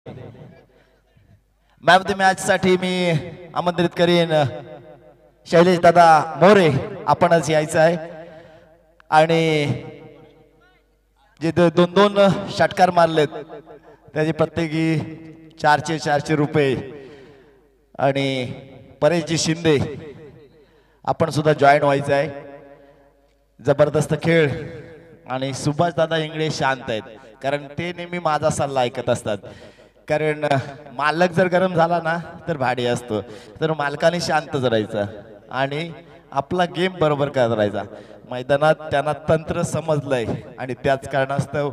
Man of the match साठी मी आमंत्रित करीन शैलेश दादा मोरे, आपणच यायचं आहे. आणि जे दोन दोन षटकार मारलेत त्याचे प्रत्येकी 400 रुपये. आणि परेशजी शिंदे आपण सुद्धा जॉईन व्हायचं आहे. जबरदस्त खेळ. आणि सुभाष दादा इंगळे शांत आहेत, कारण ते नेहमी माझा सल्ला ऐकत असतात. कारण मालक जर गरम झाला ना तर भाडी असतो, तर मालकाने शांत राहायचं आणि आपला गेम बरोबर करायचा. मैदानात त्यांना तंत्र समजलंय आणि त्याच कारणास्तव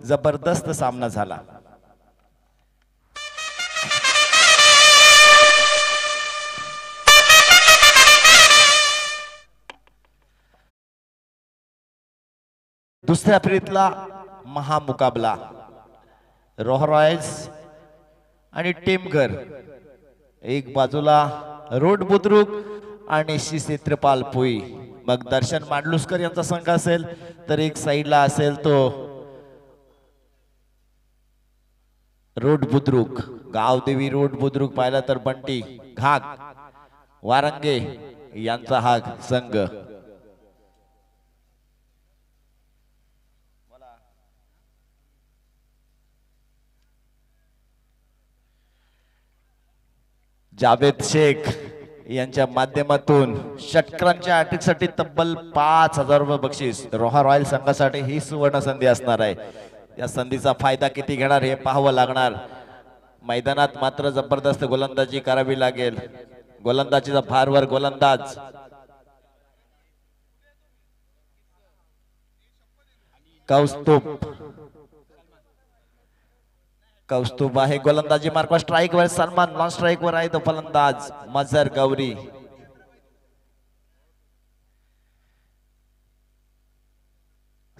जबरदस्त सामना झाला. दुसऱ्या फेरीतला महामुकाबला रोहा रॉयल्स आणि टेमघर. एक बाजूला रोड बुद्रुक आणि श्री क्षेत्रपाल पुई. मग दर्शन मांडलुसकर यांचा संघ असेल तर एक साइडला असेल तो रोड बुद्रुक. गावदेवी रोड बुद्रुक पाहिला तर बंटी घाग वारंगे यांचा हा संघ. जावेद शेख यांच्या माध्यमातून षटकांच्या अटीसाठी तब्बल 5000 रुपये बक्षीस. रोहा रॉयल संघासाठी ही सुवर्ण संधी असणार आहे. या संधीचा फायदा किती घेणार हे पाहावं लागणार. मैदानात मात्र जबरदस्त गोलंदाजी करावी लागेल. गोलंदाजीचा भारवर गोलंदाज कौस्तुभ आहे गोलंदाजी मार्क स्ट्राइक वर. सलमान नॉन स्ट्राइक वर आहे तो फलंदाज मजर गौरी.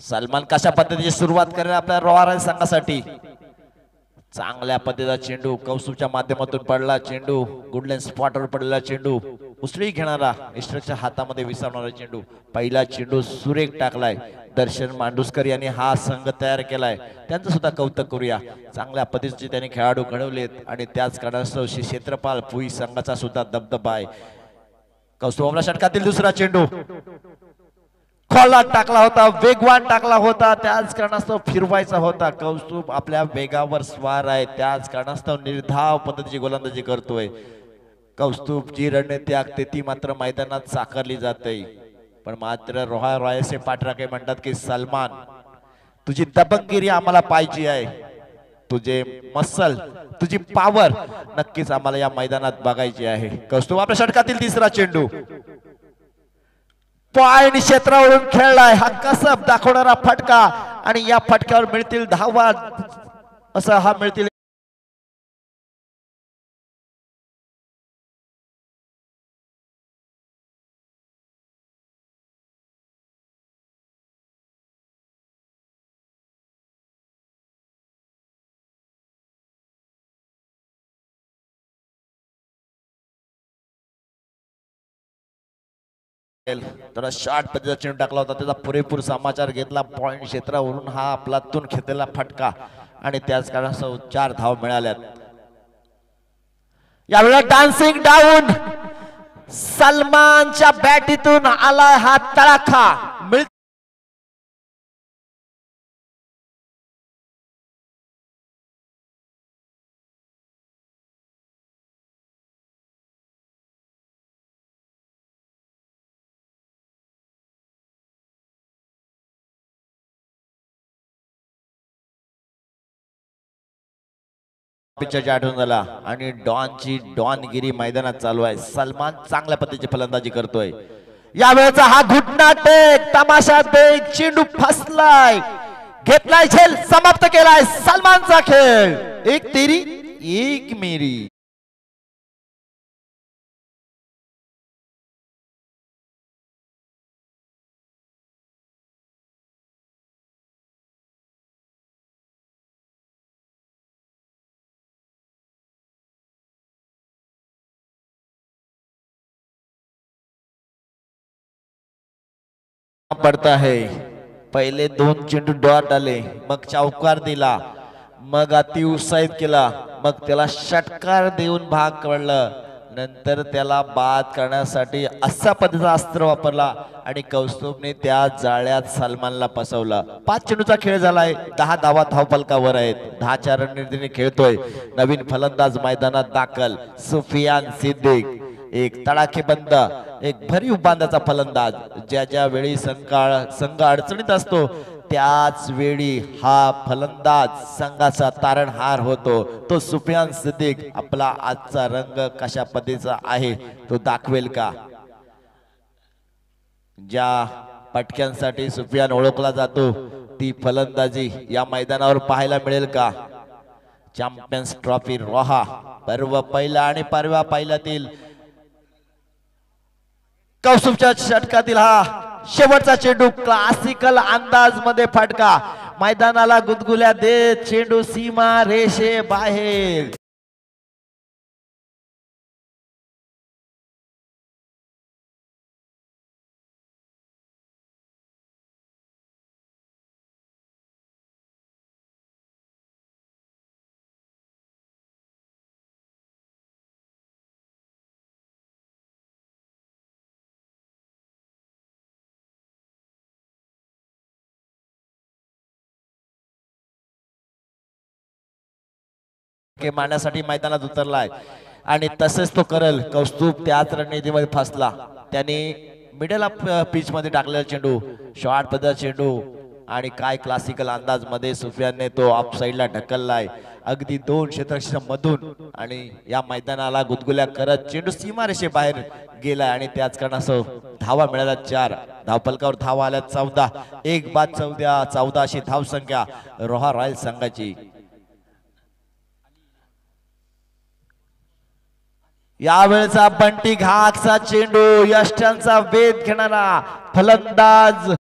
सलमान कशा पद्धतीची सुरुवात करेल आपल्या रोहा रॉयल संघासाठी. चांगल्या पद्धतीचा चेंडू कौस्तुभच्या माध्यमातून पडला. चेंडू गुडलँड स्पॉटवर पडलेला चेंडू उसळी घेणारा इस्ट्रकच्या हातामध्ये विसावणारा चेंडू. पहिला चेंडू सुरेख टाकलाय. दर्शन मांडुसकर यांनी हा संघ तयार केलाय, त्यांचं सुद्धा कौतुक करूया. चांगल्या पद्धतीचे त्यांनी खेळाडू घडवलेत आणि त्याच कारणास्तव श्री क्षेत्रपाल भुई संघाचा सुद्धा दबदबा आहे. कौस्तुभ षटकातील दुसरा चेंडू खोलात टाकला होता, वेगवान टाकला होता, त्याच कारणास्तव फिरवायचा होता. कौस्तुभ आपल्या वेगावर स्वार आहे, त्याच कारणास्तव निर्धाव पद्धतीची गोलंदाजी करतोय. कौस्तुभ जी रणनीती आखते ती मात्र मैदानात साकारली जाते. पण मात्र रोहा रॉयल्सचे पाठराखे म्हणतात की सलमान तुझी दबंगगिरी आम्हाला पाहिजे आहे. तुझे मसल तुझी पॉवर नक्कीच आम्हाला या मैदानात बघायची आहे. कौस्तुभ आपल्या षटकातील तिसरा चेंडू पॉइंट क्षेत्रावरून खेळलाय. हा कसब दाखवणारा फटका आणि या फटक्यावर मिळतील धावा. असा हा मिळतील तर शॉर्ट पद्धतीचा चेंडू टाकला होता, त्याचा पुरेपूर समाचार घेतला. पॉइंट क्षेत्रावरून हा आपलातून घेतलेला फटका आणि त्याच कारणास्तव 4 धाव मिळाल्यात. यावेळेला डान्सिंग डाऊन सलमानच्या बॅटीतून आला हा तडाखा. पिचच्या आठवण झाला आणि डॉनची डॉनगिरी मैदानात चालू आहे. सलमान चांगल्या पद्धतीची फलंदाजी करतोय. या वेळेचा हा घुटना टेक तमाशा देख चेंडू फसलाय, घेतलाय झेल, समाप्त केलाय सलमानचा खेळ. एक तेरी एक मेरी. पड़ता है. पहिले 2 चेंडू डॉट आले, मग चौकार दिला मग अति उत्साहित केला, मग त्याला षटकार देऊन भाग पडलं, नंतर त्याला बाद करण्यासाठी असा पद्धतीचा अस्त्र वापरला आणि कौस्तुभने त्या जाळ्यात सलमानला फसवला। 5 चेंडूचा खेळ झालाय, 10 धावा धावफलकावर आहेत, 10च्या रणनीतीने खेळतोय। नवीन फलंदाज मैदानात दाखल सुफियान सिद्दीक, एक तडाखेबंद, एक भरीव बांधाचा फलंदाज। ज्या वेळी संघ अडचणीत असतो त्याच वेळी हा फलंदाज संघाचा तारणहार होतो। तो सुफियान सिद्दीक आपला आजचा रंग कशा पद्धतीचा आहे तो दाखवेल का? ज्या पटक्यांसाठी सुफियान ओळखला जातो ती फलंदाजी या मैदानावर पाहायला मिळेल का? चॅम्पियन्स ट्रॉफी रोहा पर्व पहिला आणि परवा पहिल्यातील कौस्तुभच्या षटकातील हा शेवटचा चेंडू क्लासिकल अंदाज मध्ये फटका, मैदानाला गुदगुल्या देत चेंडू सीमा रेषे बाहेर। के मारण्यासाठी मैदानात उतरलाय आणि तसेच तो करल। कौस्तुभ त्याच रणनीतीमध्ये फसला, त्याने मिडल पिच मध्ये टाकलेला चेंडू शॉर्ट पद्धत चेंडू आणि काय क्लासिकल अंदाज मध्ये सुफियानने तो ऑफ साइडला ढकललाय अगदी 2 क्षेत्ररक्षकाच्या मधून आणि या मैदानाला गुदगुल्या करत चेंडू सीमारेषे बाहेर गेलाय आणि त्याच कारणासह धावा मिळाल्या 4, धावफलकावर धावा आल्या 14, एक बाद 14 अशी धाव संख्या रोहा रॉयल संघाची। यावेळचा बंटी घागचा चेंडू यष्ट्यांचा वेध घेणारा फलंदाज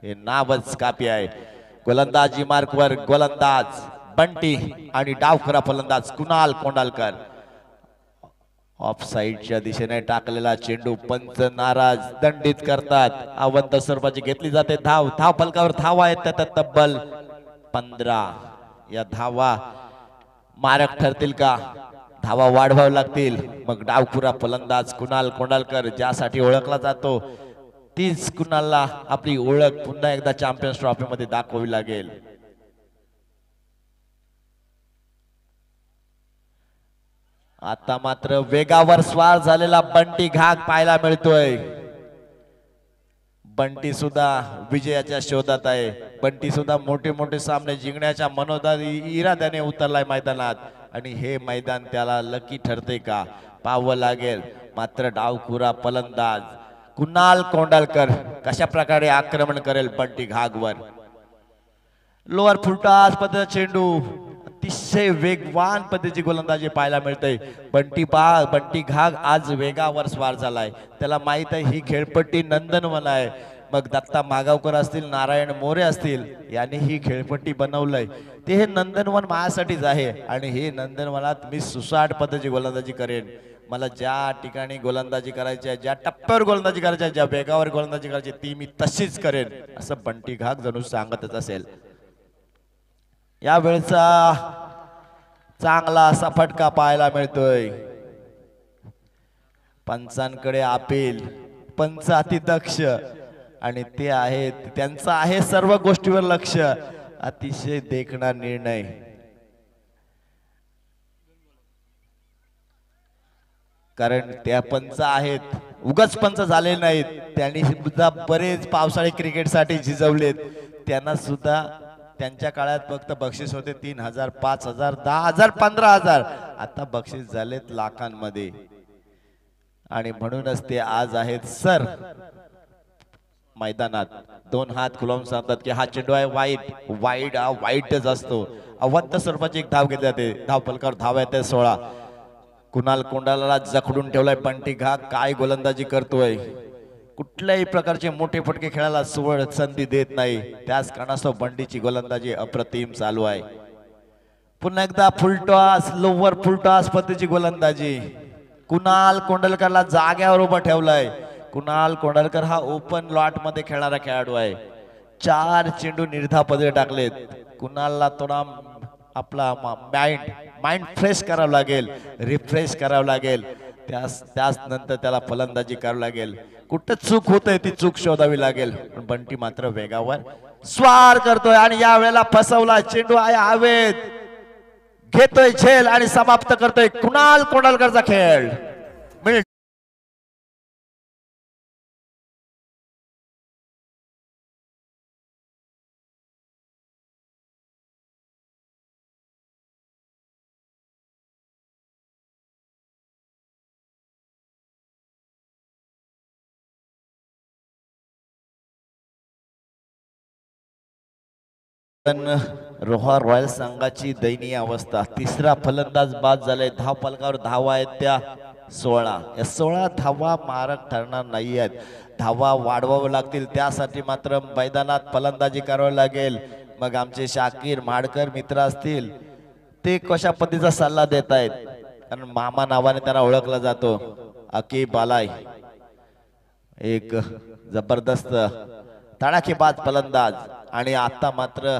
हे नावच कापी आहे। गोलंदाजी मार्कवर गोलंदाज बंटी आणि डावखरा फलंदाज कुणाल कोंडालकर। ऑफ साइडच्या दिशेने टाकलेला चेंडू पंच नाराज, दंडित करतात। अवंत स्वरूपाची घेतली जाते धाव, धाव फलकावर धावा आहेत त्यात तब्बल 15। या धावा मारक ठरतील का? धावा वाढवाव्या लागतील। मग डावखुरा फलंदाज कुणाल कोंडालकर ज्यासाठी ओळखला जातो तीच कुणालला आपली ओळख पुन्हा एकदा चॅम्पियन्स ट्रॉफी मध्ये दाखवावी लागेल। आता मात्र वेगावर स्वार झालेला बंटी घाग पाहायला मिळतोय। बंटी सुद्धा विजयाच्या शोधात आहे। बंटी सुद्धा मोठे मोठे सामने जिंकण्याच्या मनोदारी इराद्याने उतरलाय मैदानात आणि हे मैदान त्याला लकी ठरते का पाहावं लागेल। मात्र डावखुरा फलंदाज कुणाल कोंडालकर कशा प्रकारे आक्रमण करेल बंटी घागवर। लोअर फुलटॉस पद्धत चेंडू, अतिशय वेगवान पद्धतीची गोलंदाजी पाहायला मिळते। बंटी घाग आज वेगावर स्वार झालाय। त्याला माहित आहे ही खेळपट्टी नंदनवन आहे। मग दत्ता मागावकर असतील, नारायण मोरे असतील, यांनी ही खेळपट्टी बनवलंय ते हे नंदनवन माझ्यासाठीच आहे आणि हे नंदनवनात मी सुसाट पद्धतीची गोलंदाजी करेन। मला ज्या ठिकाणी गोलंदाजी करायची आहे, ज्या टप्प्यावर गोलंदाजी करायची आहे, ज्या वेगावर गोलंदाजी करायची ती मी तशीच करेन असं बंटी घाग जणू सांगतच असेल। या वेळचा चांगला असा फटका पाहायला मिळतोय। पंचांकडे अपील, पंच अति दक्ष आणि ते आहेत, त्यांचं आहे सर्व गोष्टीवर लक्ष. अतिशय देखणा निर्णय. कारण त्या पंच आहेत, उगाच पंच झाले नाहीत, त्यांनी सुद्धा बरेच पावसाळी क्रिकेटसाठी झिजवलेत. त्यांना सुद्धा त्यांच्या काळात फक्त बक्षीस होते 3000, 5000, 10000, 15000. आता बक्षीस झालेत लाखांमध्ये. आणि म्हणूनच ते आज आहेत सर मैदानात. दोन हात खुलवून सांगतात की हा चेंडू आहे वाईट. वाईट हा वाईटच असतो. अवंत स्वरूपाची एक धाव घेतली जाते. धाव फलकावर धाव येते 16. कुणाल कोंडाला जखडून ठेवलाय बंटी घा. काय गोलंदाजी करतोय. कुठल्याही प्रकारचे मोठे फटके खेळायला सुवळ संधी देत नाही. त्याच कारणास्तव बंटीची गोलंदाजी अप्रतिम चालू आहे. पुन्हा एकदा फुलटॉस, लोवर फुलटॉस पद्धतीची गोलंदाजी. कुणाल कोंडलकरला जाग्यावर उभा ठेवलाय. कुणाल कोंडलकर हा ओपन लॉट मध्ये खेळणारा खेळाडू आहे. 4 चेंडू निर्धापदे टाकलेत. कुणालला थोडा आपला माइंड फ्रेश करावं लागेल, रिफ्रेश करावं लागेल. त्याच नंतर त्याला फलंदाजी करावी लागेल. कुठं चूक होतंय ती चूक शोधावी लागेल. पण बंटी मात्र वेगावर स्वार करतोय आणि या वेळेला फसवला. चेंडू आहे हवेत, घेतोय झेल आणि समाप्त करतोय कुणाल कोंडलकरचा खेळ. रोहा रॉयल संघाची दयनीय अवस्था. तिसरा फलंदाज बाद झालाय. धाव फलकावर धावा आहेत त्या 16. या 16 धावा मारक ठरणार नाही आहेत. धावा वाढवावं लागतील. त्यासाठी मात्र मैदानात फलंदाजी करावी लागेल. मग आमचे शाकीर माडकर मित्र असतील ते कशा पद्धतीचा सल्ला देत आहेत. कारण मामा नावाने त्यांना ओळखला जातो. अकीब आलाय, एक जबरदस्त तडाखेबाज फलंदाज. आणि आता मात्र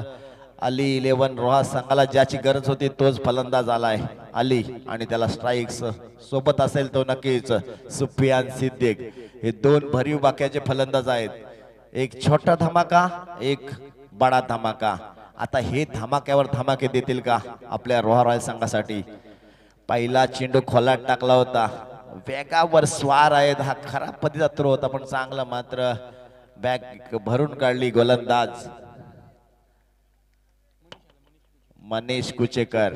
अली 11 रोहा संघाला ज्याची गरज होती तोच फलंदाज आलाय अली. आणि त्याला स्ट्राईक्स सोबत असेल तो नक्कीच सुफियान सिद्दीक. हे 2 भरीव बाक्याचे फलंदाज आहेत. एक छोटा धमाका, एक बडा धमाका. आता हे धमाक्यावर धमाके देतील का आपल्या रोहा रॉयल संघासाठी. पहिला चेंडू खोलात टाकला होता. वेगावर स्वार आहेत. हा खराब पद्धतीचा थ्रो होता पण चांगला मात्र बॅग भरून काढली गोलंदाज मनीष कुचेकर.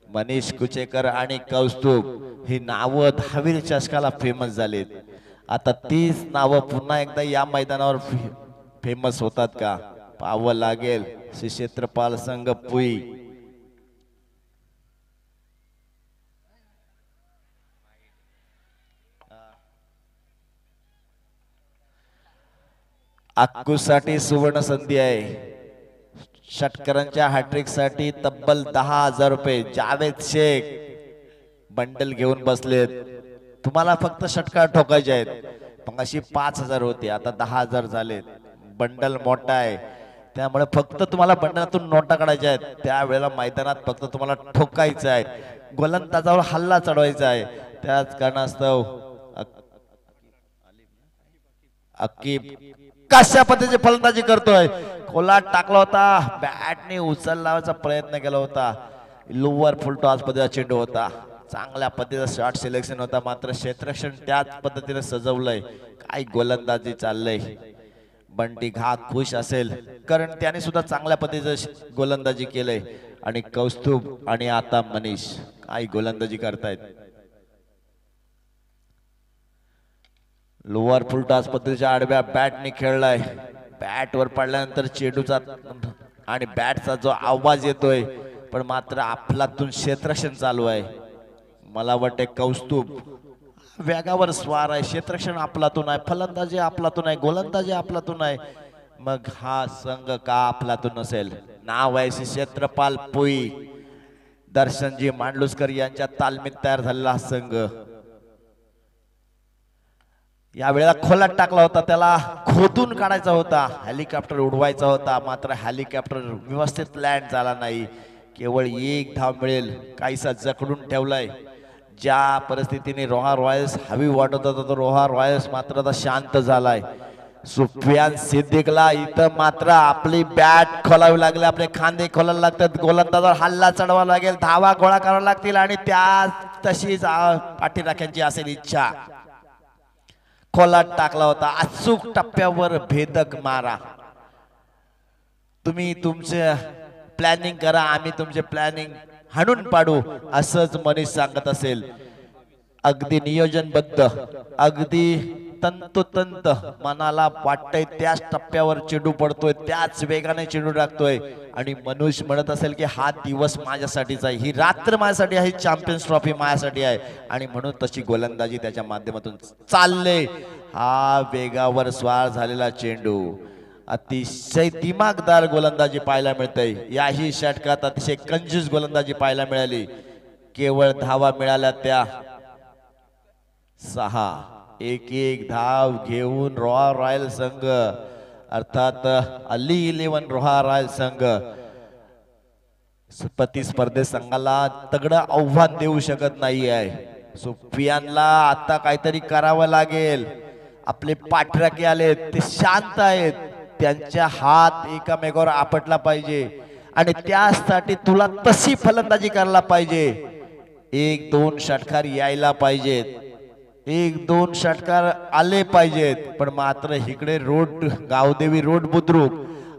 मनीष कुचेकर आणि कौस्तुभ ही नावं 10वी चषकाला फेमस झालीत. आता 30 नावं पुन्हा एकदा या मैदानावर फेमस होतात का पाहावं लागेल. श्री क्षेत्रपाल संघ पुई. अक्कूसाठी सुवर्ण संधी आहे. षटकरांच्या हॅट्रिक साठी तब्बल 10,000 रुपये. जावेद शेख बंडल घेऊन बसलेत. तुम्हाला फक्त षटकार ठोकायचे आहेत. मग अशी 5,000 होते, आता 10,000 झालेत. बंडल मोठा आहे त्यामुळे फक्त तुम्हाला बंडलातून नोटा काढायच्या आहेत. त्यावेळेला मैदानात फक्त तुम्हाला ठोकायचं आहे. गोलंदाजावर हल्ला चढवायचा आहे. त्याच कारणास्तव अकीब कशा पद्धतीची फलंदाजी करतोय. खोलात टाकला होता. बॅटने उचलण्याचा प्रयत्न केला होता. लोवर फुल टॉस पद्धतीचा चेंडू होता. चांगल्या पद्धतीचा शॉट सिलेक्शन होता. मात्र क्षेत्ररक्षण त्याच पद्धतीने सजवलंय. काय गोलंदाजी चाललंय. बंटी घा खुश असेल कारण त्याने सुद्धा चांगल्या पद्धतीचं गोलंदाजी केलंय. आणि कौस्तुभ आणि आता मनीष काय गोलंदाजी करतायत. लोअर फुल टॉस पद्धतीच्या आडव्या बॅटने खेळलाय. बॅटवर पडल्यानंतर चेंडूचा आणि बॅटचा जो आवाज येतोय पण मात्र आपलातून क्षेत्ररक्षण चालू आहे. मला वाटते कौस्तुभ वेगावर स्वार आहे. क्षेत्ररक्षण आपलातून आहे. फलंदाजी आपलातून आहे. गोलंदाजी आपलातून आहे. मग हा संघ का आपलातून नसेल. नाव आहे क्षेत्रपाल पुई. दर्शनजी मांडलुसकर यांच्या तालमीत तयार झालेला हा संघ. या वेळेला खोलात टाकला होता. त्याला खोदून काढायचा होता. हेलिकॉप्टर उडवायचा होता मात्र हेलिकॉप्टर व्यवस्थित लँड झाला नाही. केवळ एक धाव मिळेल. काहीसा जखडून ठेवलाय. ज्या परिस्थितीने रोहा रॉयल्स हवी वाटत होता तो रोहा रॉयल्स मात्र आता शांत झालाय. सुफियान सिद्दीकला इथं मात्र आपली बॅट खोलावी लागली, आपले खांदे खोलायला लागतात, गोलंदाजावर हल्ला चढवावा लागेल, धावा गोळा करावा लागतील आणि त्या तशीच पाठीराख्यांची असेल इच्छा. खोलात टाकला होता, अचूक टप्प्यावर भेदक मारा. तुम्ही तुमचे प्लॅनिंग करा, आम्ही तुमचे प्लॅनिंग हाणून पाडू असंच मनीष सांगत असेल. अगदी नियोजनबद्ध, अगदी तंतोतंत मनाला वाटतंय त्याच टप्प्यावर चेंडू पडतोय, त्याच वेगाने चेंडू टाकतोय आणि मनुष्य म्हणत असेल की हा दिवस माझ्यासाठीच आहे, ही रात्र माझ्यासाठी आहे, चॅम्पियन्स ट्रॉफी माझ्यासाठी आहे आणि म्हणून तशी गोलंदाजी त्याच्या माध्यमातून चालले. हा वेगावर स्वार झालेला चेंडू, अतिशय दिमागदार गोलंदाजी पाहायला मिळते. याही षटकात अतिशय कंजूस गोलंदाजी पाहायला मिळाली. केवळ धावा मिळाल्या त्या 6. एक धाव घेऊन रोहा रॉयल संघ अर्थात अली 11 रोहा रॉयल संघ प्रतिस्पर्धे संघाला तगडं आव्हान देऊ शकत नाही आहे. सुफियानला आता काहीतरी करावं लागेल. आपले पाठराखी आलेत, ते शांत आहेत, त्यांच्या हात एकामेकावर आपटला पाहिजे आणि त्यासाठी तुला तशी फलंदाजी करायला पाहिजे. 1-2 षटकार यायला पाहिजेत, 1-2 षटकार आले पाहिजेत. पण मात्र इकडे रोड गावदेवी रोड बुद्रुक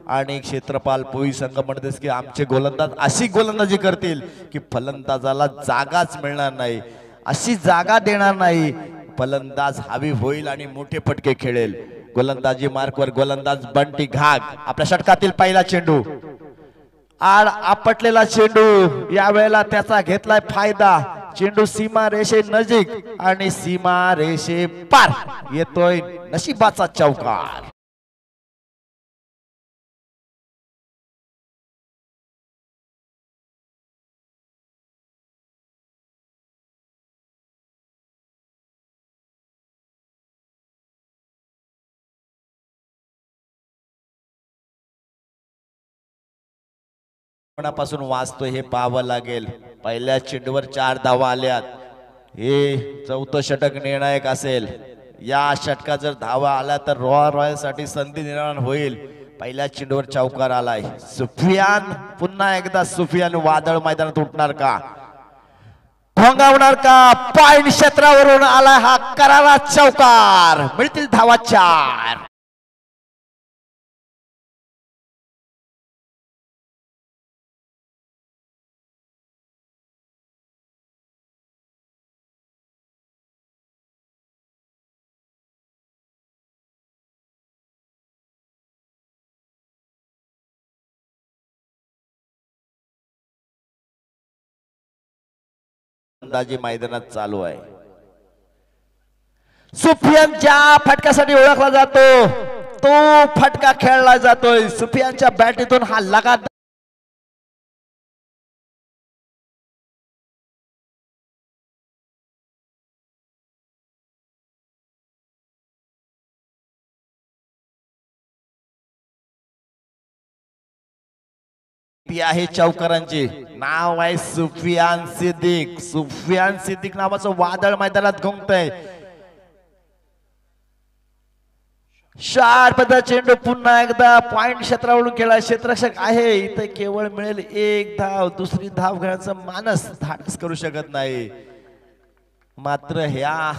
आणि क्षेत्रपाल पोई संघ म्हणतेस की आमचे गोलंदाज अशी गोलंदाजी करतील की फलंदाजाला जागाच मिळणार नाही, अशी जागा देणार नाही. फलंदाज हवी होईल आणि मोठे फटके खेळेल. गोलंदाजी मार्कवर गोलंदाज बंटी घाग. आपल्या षटकातील पहिला चेंडू, आड आपटलेला चेंडू, या वेळेला त्याचा घेतलाय फायदा. चेंडू सीमा रेषे नजीक आणि सीमा रेषे पार येतोय नशिबाचा चौकार. कोणापासून वाचतोय हे पाहावं लागेल. पहिल्या चेंडूवर 4 धावा आल्यात, हे चौथं षटक निर्णायक असेल. या षटकात जर धावा आल्या तर रोहा रॉयल साठी संधी निर्माण होईल. पहिल्या चेंडूवर चौकार आलाय. सुफियान पुन्हा एकदा, सुफियान वादळ मैदानात उठणार का, भोंगावणार का? पॉइंट क्षेत्रावरून आलाय हा करारा चौकार. मिळतील धावा 4. गोलंदाजी मैदानात चालू आहे. सुफियान ज्या फटक्यासाठी ओळखला जातो तो फटका खेळला जातोय. सुफियानच्या बॅटीतून हा लगातार आहे. चौकारांचे नाव आहे सुफियान सिद्दीक. सुफियान सिद्दीक नावाचं वादळ मैदानात घुमतंय. शार्प चेंडू पुन्हा एकदा पॉइंट क्षेत्रावरून खेळा. क्षेत्ररक्षक आहे इथे, केवळ मिळेल 1 धाव. दुसरी धाव घेण्याचं मानस धाडस करू शकत नाही. मात्र ह्या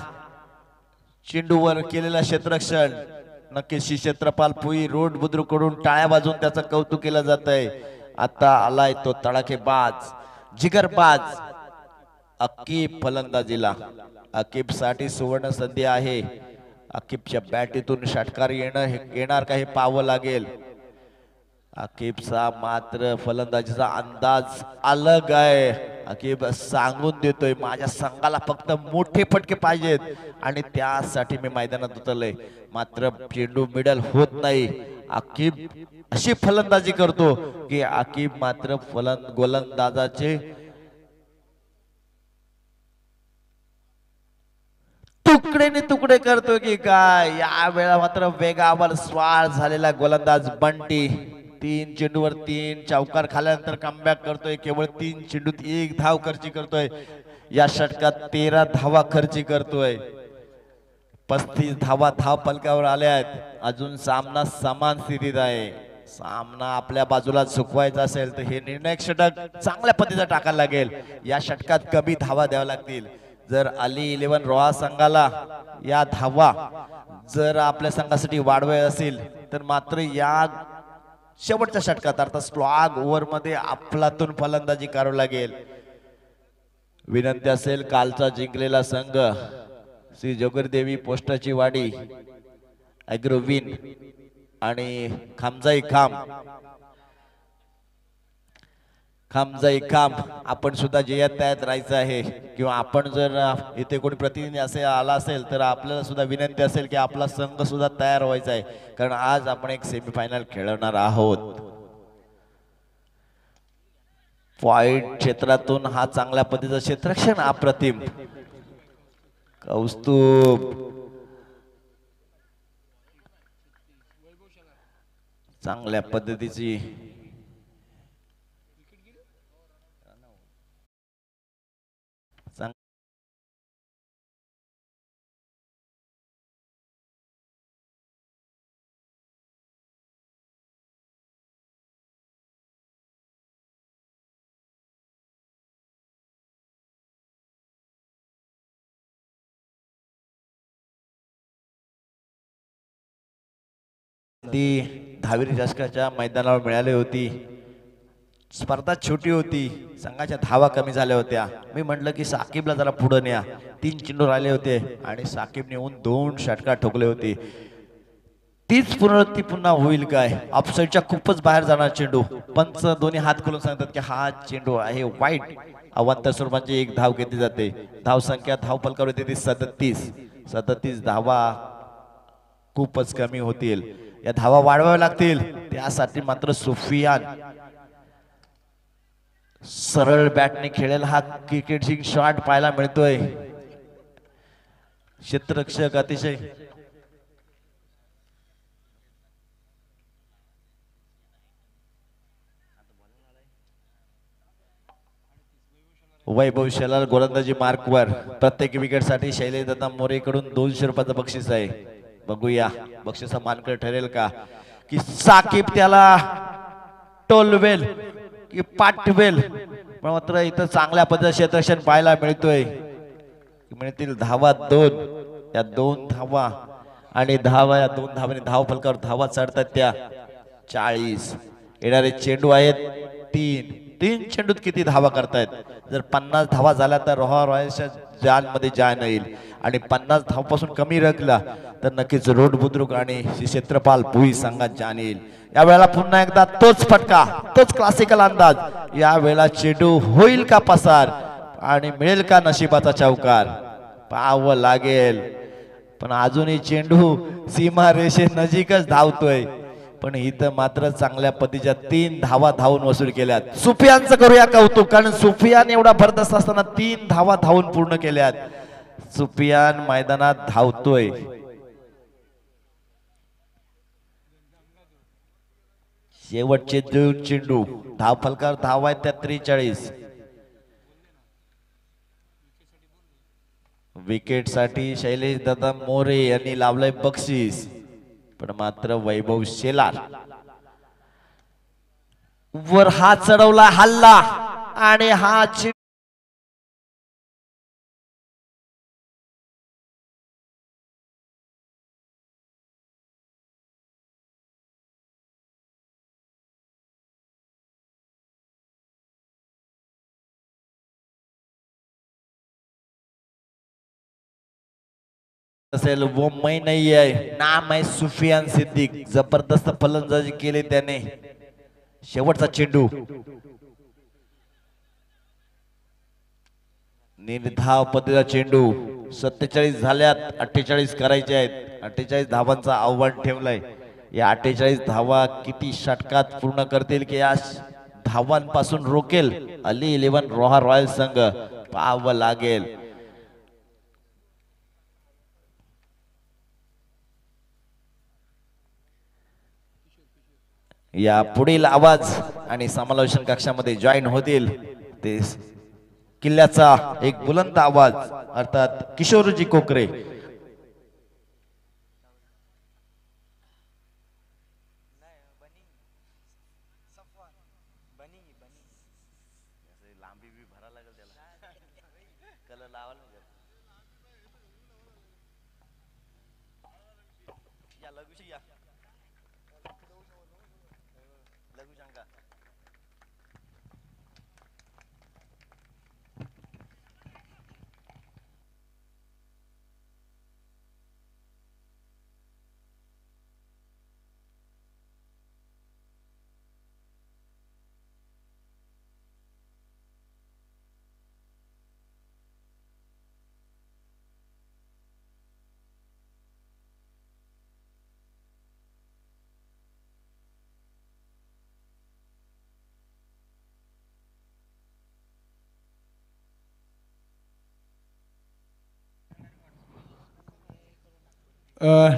चेंडूवर केलेलं क्षेत्ररक्षण नक्कीच क्षेत्रपाल पुई रोड बुद्रुक कडून टाळ्या वाजवून त्याचं कौतुक केलं जात आहे. आता आलाय तो तडाखेबाज, जिगरबाज अकीब फलंदाजीला. अकीब साठी सुवर्ण संधी आहे. अकीबच्या बॅटीतून षटकार येणार का हे पाहावं लागेल. अकीबचा मात्र फलंदाजीचा अंदाज अलग आहे. अकीब सांगून देतोय माझ्या संघाला फक्त मोठे फटके पाहिजेत आणि त्यासाठी मी मैदानात उतरले. मात्र चेंडू मिडल होत नाही. अकीब अशी फलंदाजी करतो की अकीब मात्र गोलंदाजाचे तुकडे तुकडे करतो की काय. या वेळा मात्र वेगावर स्वार झालेला गोलंदाज बंटी 3 चेंडूवर 3 चौकार खाल्यानंतर कमबॅक करतोय. केवळ 3 चेंडूत 1 धाव खर्ची करतोय. या षटकात 13 धावा खर्ची करतोय. 35 धावा धाव फलकावर आल्या आहेत. अजून सामना समान स्थितीत आहे. सामना आपल्या बाजूला झुकवायचा असेल तर हे निर्णायक षटक चांगल्या पद्धतीने टाकायला लागेल. या षटकात कमी धावा द्याव्या लागतील. जर अली 11 रोहा संघाला या धावा जर आपल्या संघासाठी वाढवायच्या असेल तर मात्र या शेवटच्या षटकात अर्थात स्लॉग ओव्हर मध्ये आपलातून फलंदाजी करावी लागेल. विनंती असेल कालचा जिंकलेला संघ श्री जोगरदेवी पोस्टाची वाडी अॅग्रोविन आणि खामजाई खाम आपण सुद्धा जयात तयात राहायचं आहे. किंवा आपण जर इथे कोणी प्रतिनिधी असे आला असेल तर आपल्याला सुद्धा विनंती असेल की आपला संघ सुद्धा तयार व्हायचा आहे. कारण आज आपण एक सेमीफायनल खेळणार आहोत. पॉइंट क्षेत्रातून हा चांगल्या पद्धतीचं क्षेत्ररक्षण अप्रतिम कौस्तुभ चांगल्या पद्धतीची धावेरी चषकाच्या मैदानावर मिळाली होती. स्पर्धा छोटी होती. संघाच्या धावा कमी झाल्या होत्या. मी म्हटलं की साकिबला जरा पुढे न्या. 3 चेंडू राहिले होते आणि साकिबने येऊन 2 षटकार ठोकले होते. तीच पुनरावृत्ती पुन्हा होईल काय? ऑफसाईडच्या खूपच बाहेर जाणार चेंडू. पंच दोन्ही हात खोलून सांगतात की हा चेंडू आहे वाईट. अवांतर स्वरूपाची 1 धाव घेतली जाते. धाव संख्या धाव फलकावर येते 37 धावा खूपच कमी होतील. या धावा वाढवाव्या लागतील. त्यासाठी मात्र सुफियान सरळ बॅटने खेळेल हा क्रिकेटिंग शॉट पाहायला मिळतोय. क्षेत्ररक्षक अतिशय वैभव शेलार गोलंदाजी मार्कवर. प्रत्येक विकेटसाठी शैलेश दत्ता मोरेकडून 200 रुपयाचं बक्षीस आहे. बघूया बक्षिसा मानकर ठरेल का की साकिब त्याला टोलवेल की पाठवेल. पण मात्र इथं चांगल्या पद्धतीचं क्षेत्ररक्षण पाहायला मिळतोय. मिळतील धावा 2. या 2 धावा आणि धावा या 2 धावांनी धाव फलकावर धावा चढतात त्या 40. येणारे चेंडू आहेत 3 चेंडूत किती धावा करतायत? जर 50 धावा झाल्या तर रोहा रॉयल्सच्या जान मध्ये जान येईल. आणि 50 धावपासून कमी रकला तर नक्कीच रोड बुद्रुक आणि क्षेत्रपाल भुई संघात जान येईल. या वेळेला पुन्हा एकदा तोच फटका, तोच क्लासिकल अंदाज. या वेळेला चेंडू होईल का पसार आणि मिळेल का नशिबाचा चौकार? पाहावं लागेल. पण अजूनही चेंडू सीमा रेषे नजीकच धावतोय. पण इथं मात्र चांगल्या पद्धतीच्या 3 धावा धावून वसूल केल्यात. सुफियानचं करूया कौतुक. कारण सुफियान एवढा भरदस्त असताना 3 धावा धावून पूर्ण केल्यात. सुफियान मैदानात धावतोय. शेवटचे 2 चेंडू धाव फलकावर धाव आहेत त्या 43. विकेट साठी शैलेश दादा मोरे यांनी लावलंय बक्षीस. पण मात्र वैभव शेलार वर हात चढवला, हल्ला आणि हा असेल वो मैं नहीं है नाम है सुफियान सिद्दीक. जबरदस्त फलंदाजी केली त्याने. शेवटचा चेंडू निर्धाव पद्धतीचा चेंडू. 47 झाल्यात, 48 करायचे आहेत. 48 धावांचा आव्हान ठेवलंय. या 48 धावा किती षटकात पूर्ण करतील की या धावांपासून रोकेल अली 11 रोहा रॉयल संघ? पाहावं लागेल. या पुढील आवाज आणि समालोचन कक्षामध्ये जॉईन होतील ते किल्ल्याचा एक बुलंद आवाज अर्थात किशोरजी कोकरे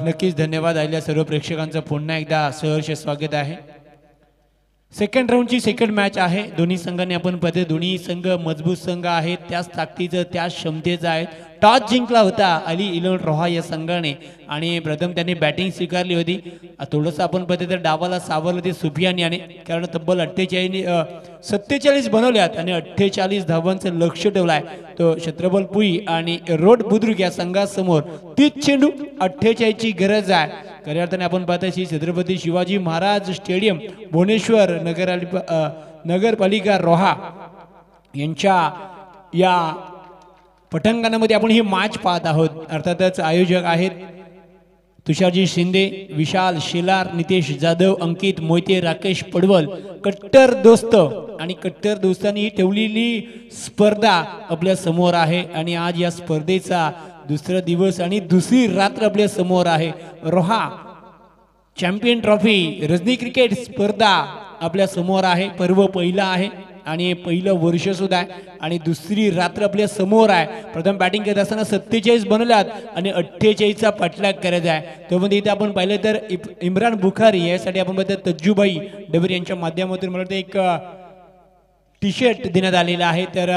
नक्कीच धन्यवाद आलेल्या सर्व प्रेक्षकांचं पुन्हा एकदा सहर्ष स्वागत आहे. सेकंड राऊंडची सेकंड मॅच आहे. दोन्ही संघांनी आपण पाहतो दोन्ही संघ मजबूत संघ आहेत, त्याच ताकदीचं त्याच क्षमतेचं आहे. टॉस जिंकला होता अली इलेवन रोहा या संघाने आणि प्रथम त्यांनी बॅटिंग स्वीकारली होती. थोडंसं आपण पाहतो तर डावाला सावरलं ते सुफियान याने, कारण तब्बल 47 बनवल्यात आणि 48 धावांचं लक्ष ठेवलं आहे. तो छत्रपल पुई आणि रोड बुद्रुक या संघासमोर 30 चेंडू 48 ची गरज आहे. खऱ्या अर्थाने आपण पाहता छत्रपती शिवाजी महाराज स्टेडियम भुवनेश्वर नगरपालिका रोहा यांच्या या पटांगणामध्ये आपण ही मॅच पाहत आहोत. अर्थातच आयोजक आहेत तुषारजी शिंदे, विशाल शेलार, नितेश जाधव, अंकित मोहिते, राकेश पडवल. कट्टर दोस्त आणि कट्टर दोस्तांनी ठेवलेली स्पर्धा आपल्या समोर आहे आणि आज या स्पर्धेचा दुसरा दिवस आणि दुसरी रात्र आपल्या समोर आहे. Roha champion trophy Rajani cricket स्पर्धा आपल्या समोर आहे. पर्व पहिला आहे आणि पहिलं वर्ष सुद्धा आहे आणि दुसरी रात्र आपल्या समोर आहे. प्रथम बॅटिंग करत असताना 47 बनवल्यात आणि 48चा पाठलाग करायचा आहे. त्यामध्ये इथे आपण पाहिलं तर इम्रान बुखारी यासाठी आपण पाहतो तज्जूबाई डबरी यांच्या माध्यमातून मला वाटतं एक टी-शर्ट देण्यात आलेला आहे. तर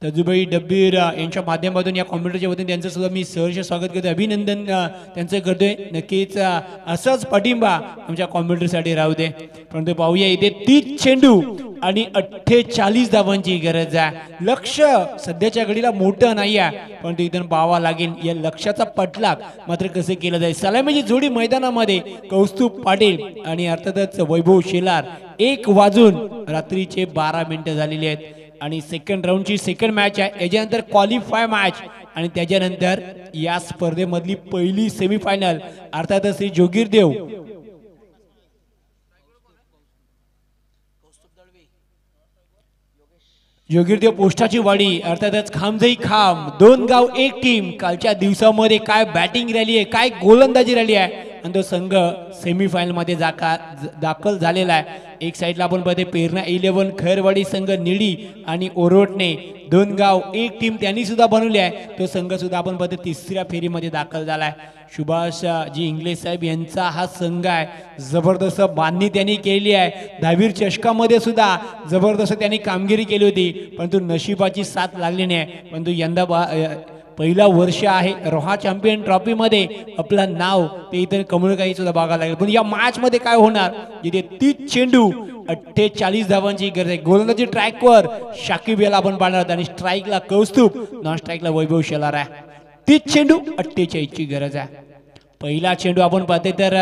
तजुबाई डब्बीर यांच्या माध्यमातून या कॉम्प्युटरच्या वतीने त्यांचं सुद्धा मी सहर्ष स्वागत करतो, अभिनंदन त्यांचं करतोय. नक्कीच असाच पाठिंबा आमच्या कॉम्प्युटरसाठी राहू दे. परंतु पाहूया इथे 30 चेंडू आणि 48 धावांची गरज आहे. लक्ष सध्याच्या घडीला मोठं नाही आहे, परंतु इथून पाहावा लागेल या लक्ष्याचा पटलाग मात्र कसं केलं जाईल. सलामीची जोडी मैदानामध्ये कौस्तुभ पाटील आणि अर्थातच वैभव शेलार. 1 वाजून रात्रीचे 12 मिनिटं झालेली आहेत आणि सेकंड राऊंडची सेकंड मॅच आहे. याच्यानंतर क्वालिफाय मॅच आणि त्याच्यानंतर या स्पर्धेमधली पहिली सेमीफायनल अर्थातच श्री जोगीरदेव पोस्टाची वाडी अर्थातच खामजई खाम 2 गाव 1 टीम. कालच्या दिवसामध्ये काय बॅटिंग रॅली आहे, काय गोलंदाजी रॅली आहे आणि तो संघ सेमीफायनल मध्ये दाखल झालेला आहे. एक साईडला आपण पाहते पेरणा 11 खैरवाडी संघ निडी आणि ओरोटने 2 गाव 1 टीम त्यांनी सुद्धा बनवली आहे. तो संघ सुद्धा आपण पाहते तिसऱ्या फेरीमध्ये दाखल झाला आहे. सुभाष जी इंग्लिश साहेब यांचा हा संघ आहे, जबरदस्त बांधणी त्यांनी केली आहे. 10वीर चषकामध्ये सुद्धा जबरदस्त त्यांनी कामगिरी केली होती, परंतु नशिबाची साथ लागली नाही. परंतु यंदा पहिला वर्ष आहे रोहा चॅम्पियन ट्रॉफी मध्ये आपलं नाव ते इतर कमळ काही सुद्धा बघायला लागेल. पण या मॅच मध्ये काय होणार, जिथे 30 चेंडू 48 धावांची गरज आहे. गोलंदाजी ट्रॅकवर शाकिब याला आपण पाहणार आणि स्ट्राईकला कौस्तुभ, नॉन स्ट्राईकला वैभव शेलार आहे. 30 चेंडू 48 ची गरज आहे. पहिला चेंडू आपण पाहते तर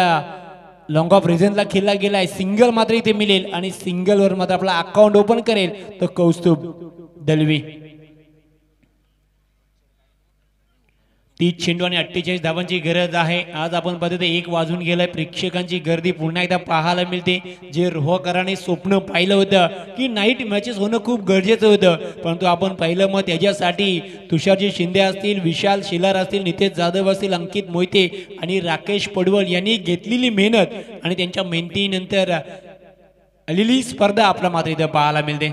लॉंग ऑफ रिझनला खेळला गेलाय. सिंगल मात्र इथे मिळेल आणि सिंगल वर मात्र आपला अकाउंट ओपन करेल तो कौस्तुभ दलवी. 30 चेंडू आणि 48 धावांची गरज आहे. आज आपण पाहतो 1 वाजून गेलाय. प्रेक्षकांची गर्दी पुन्हा एकदा पाहायला मिळते. जे रोहकरांनी स्वप्न पाहिलं होतं की नाईट मॅचेस होणं खूप गरजेचं होतं, परंतु आपण पाहिलं मग त्याच्यासाठी तुषारजी शिंदे असतील, विशाल शेलार असतील, नितेश जाधव असतील, अंकित मोहिते आणि राकेश पडवल यांनी घेतलेली मेहनत आणि त्यांच्या मेहनतीनंतर आलेली स्पर्धा आपला मात्र इथं पाहायला मिळते.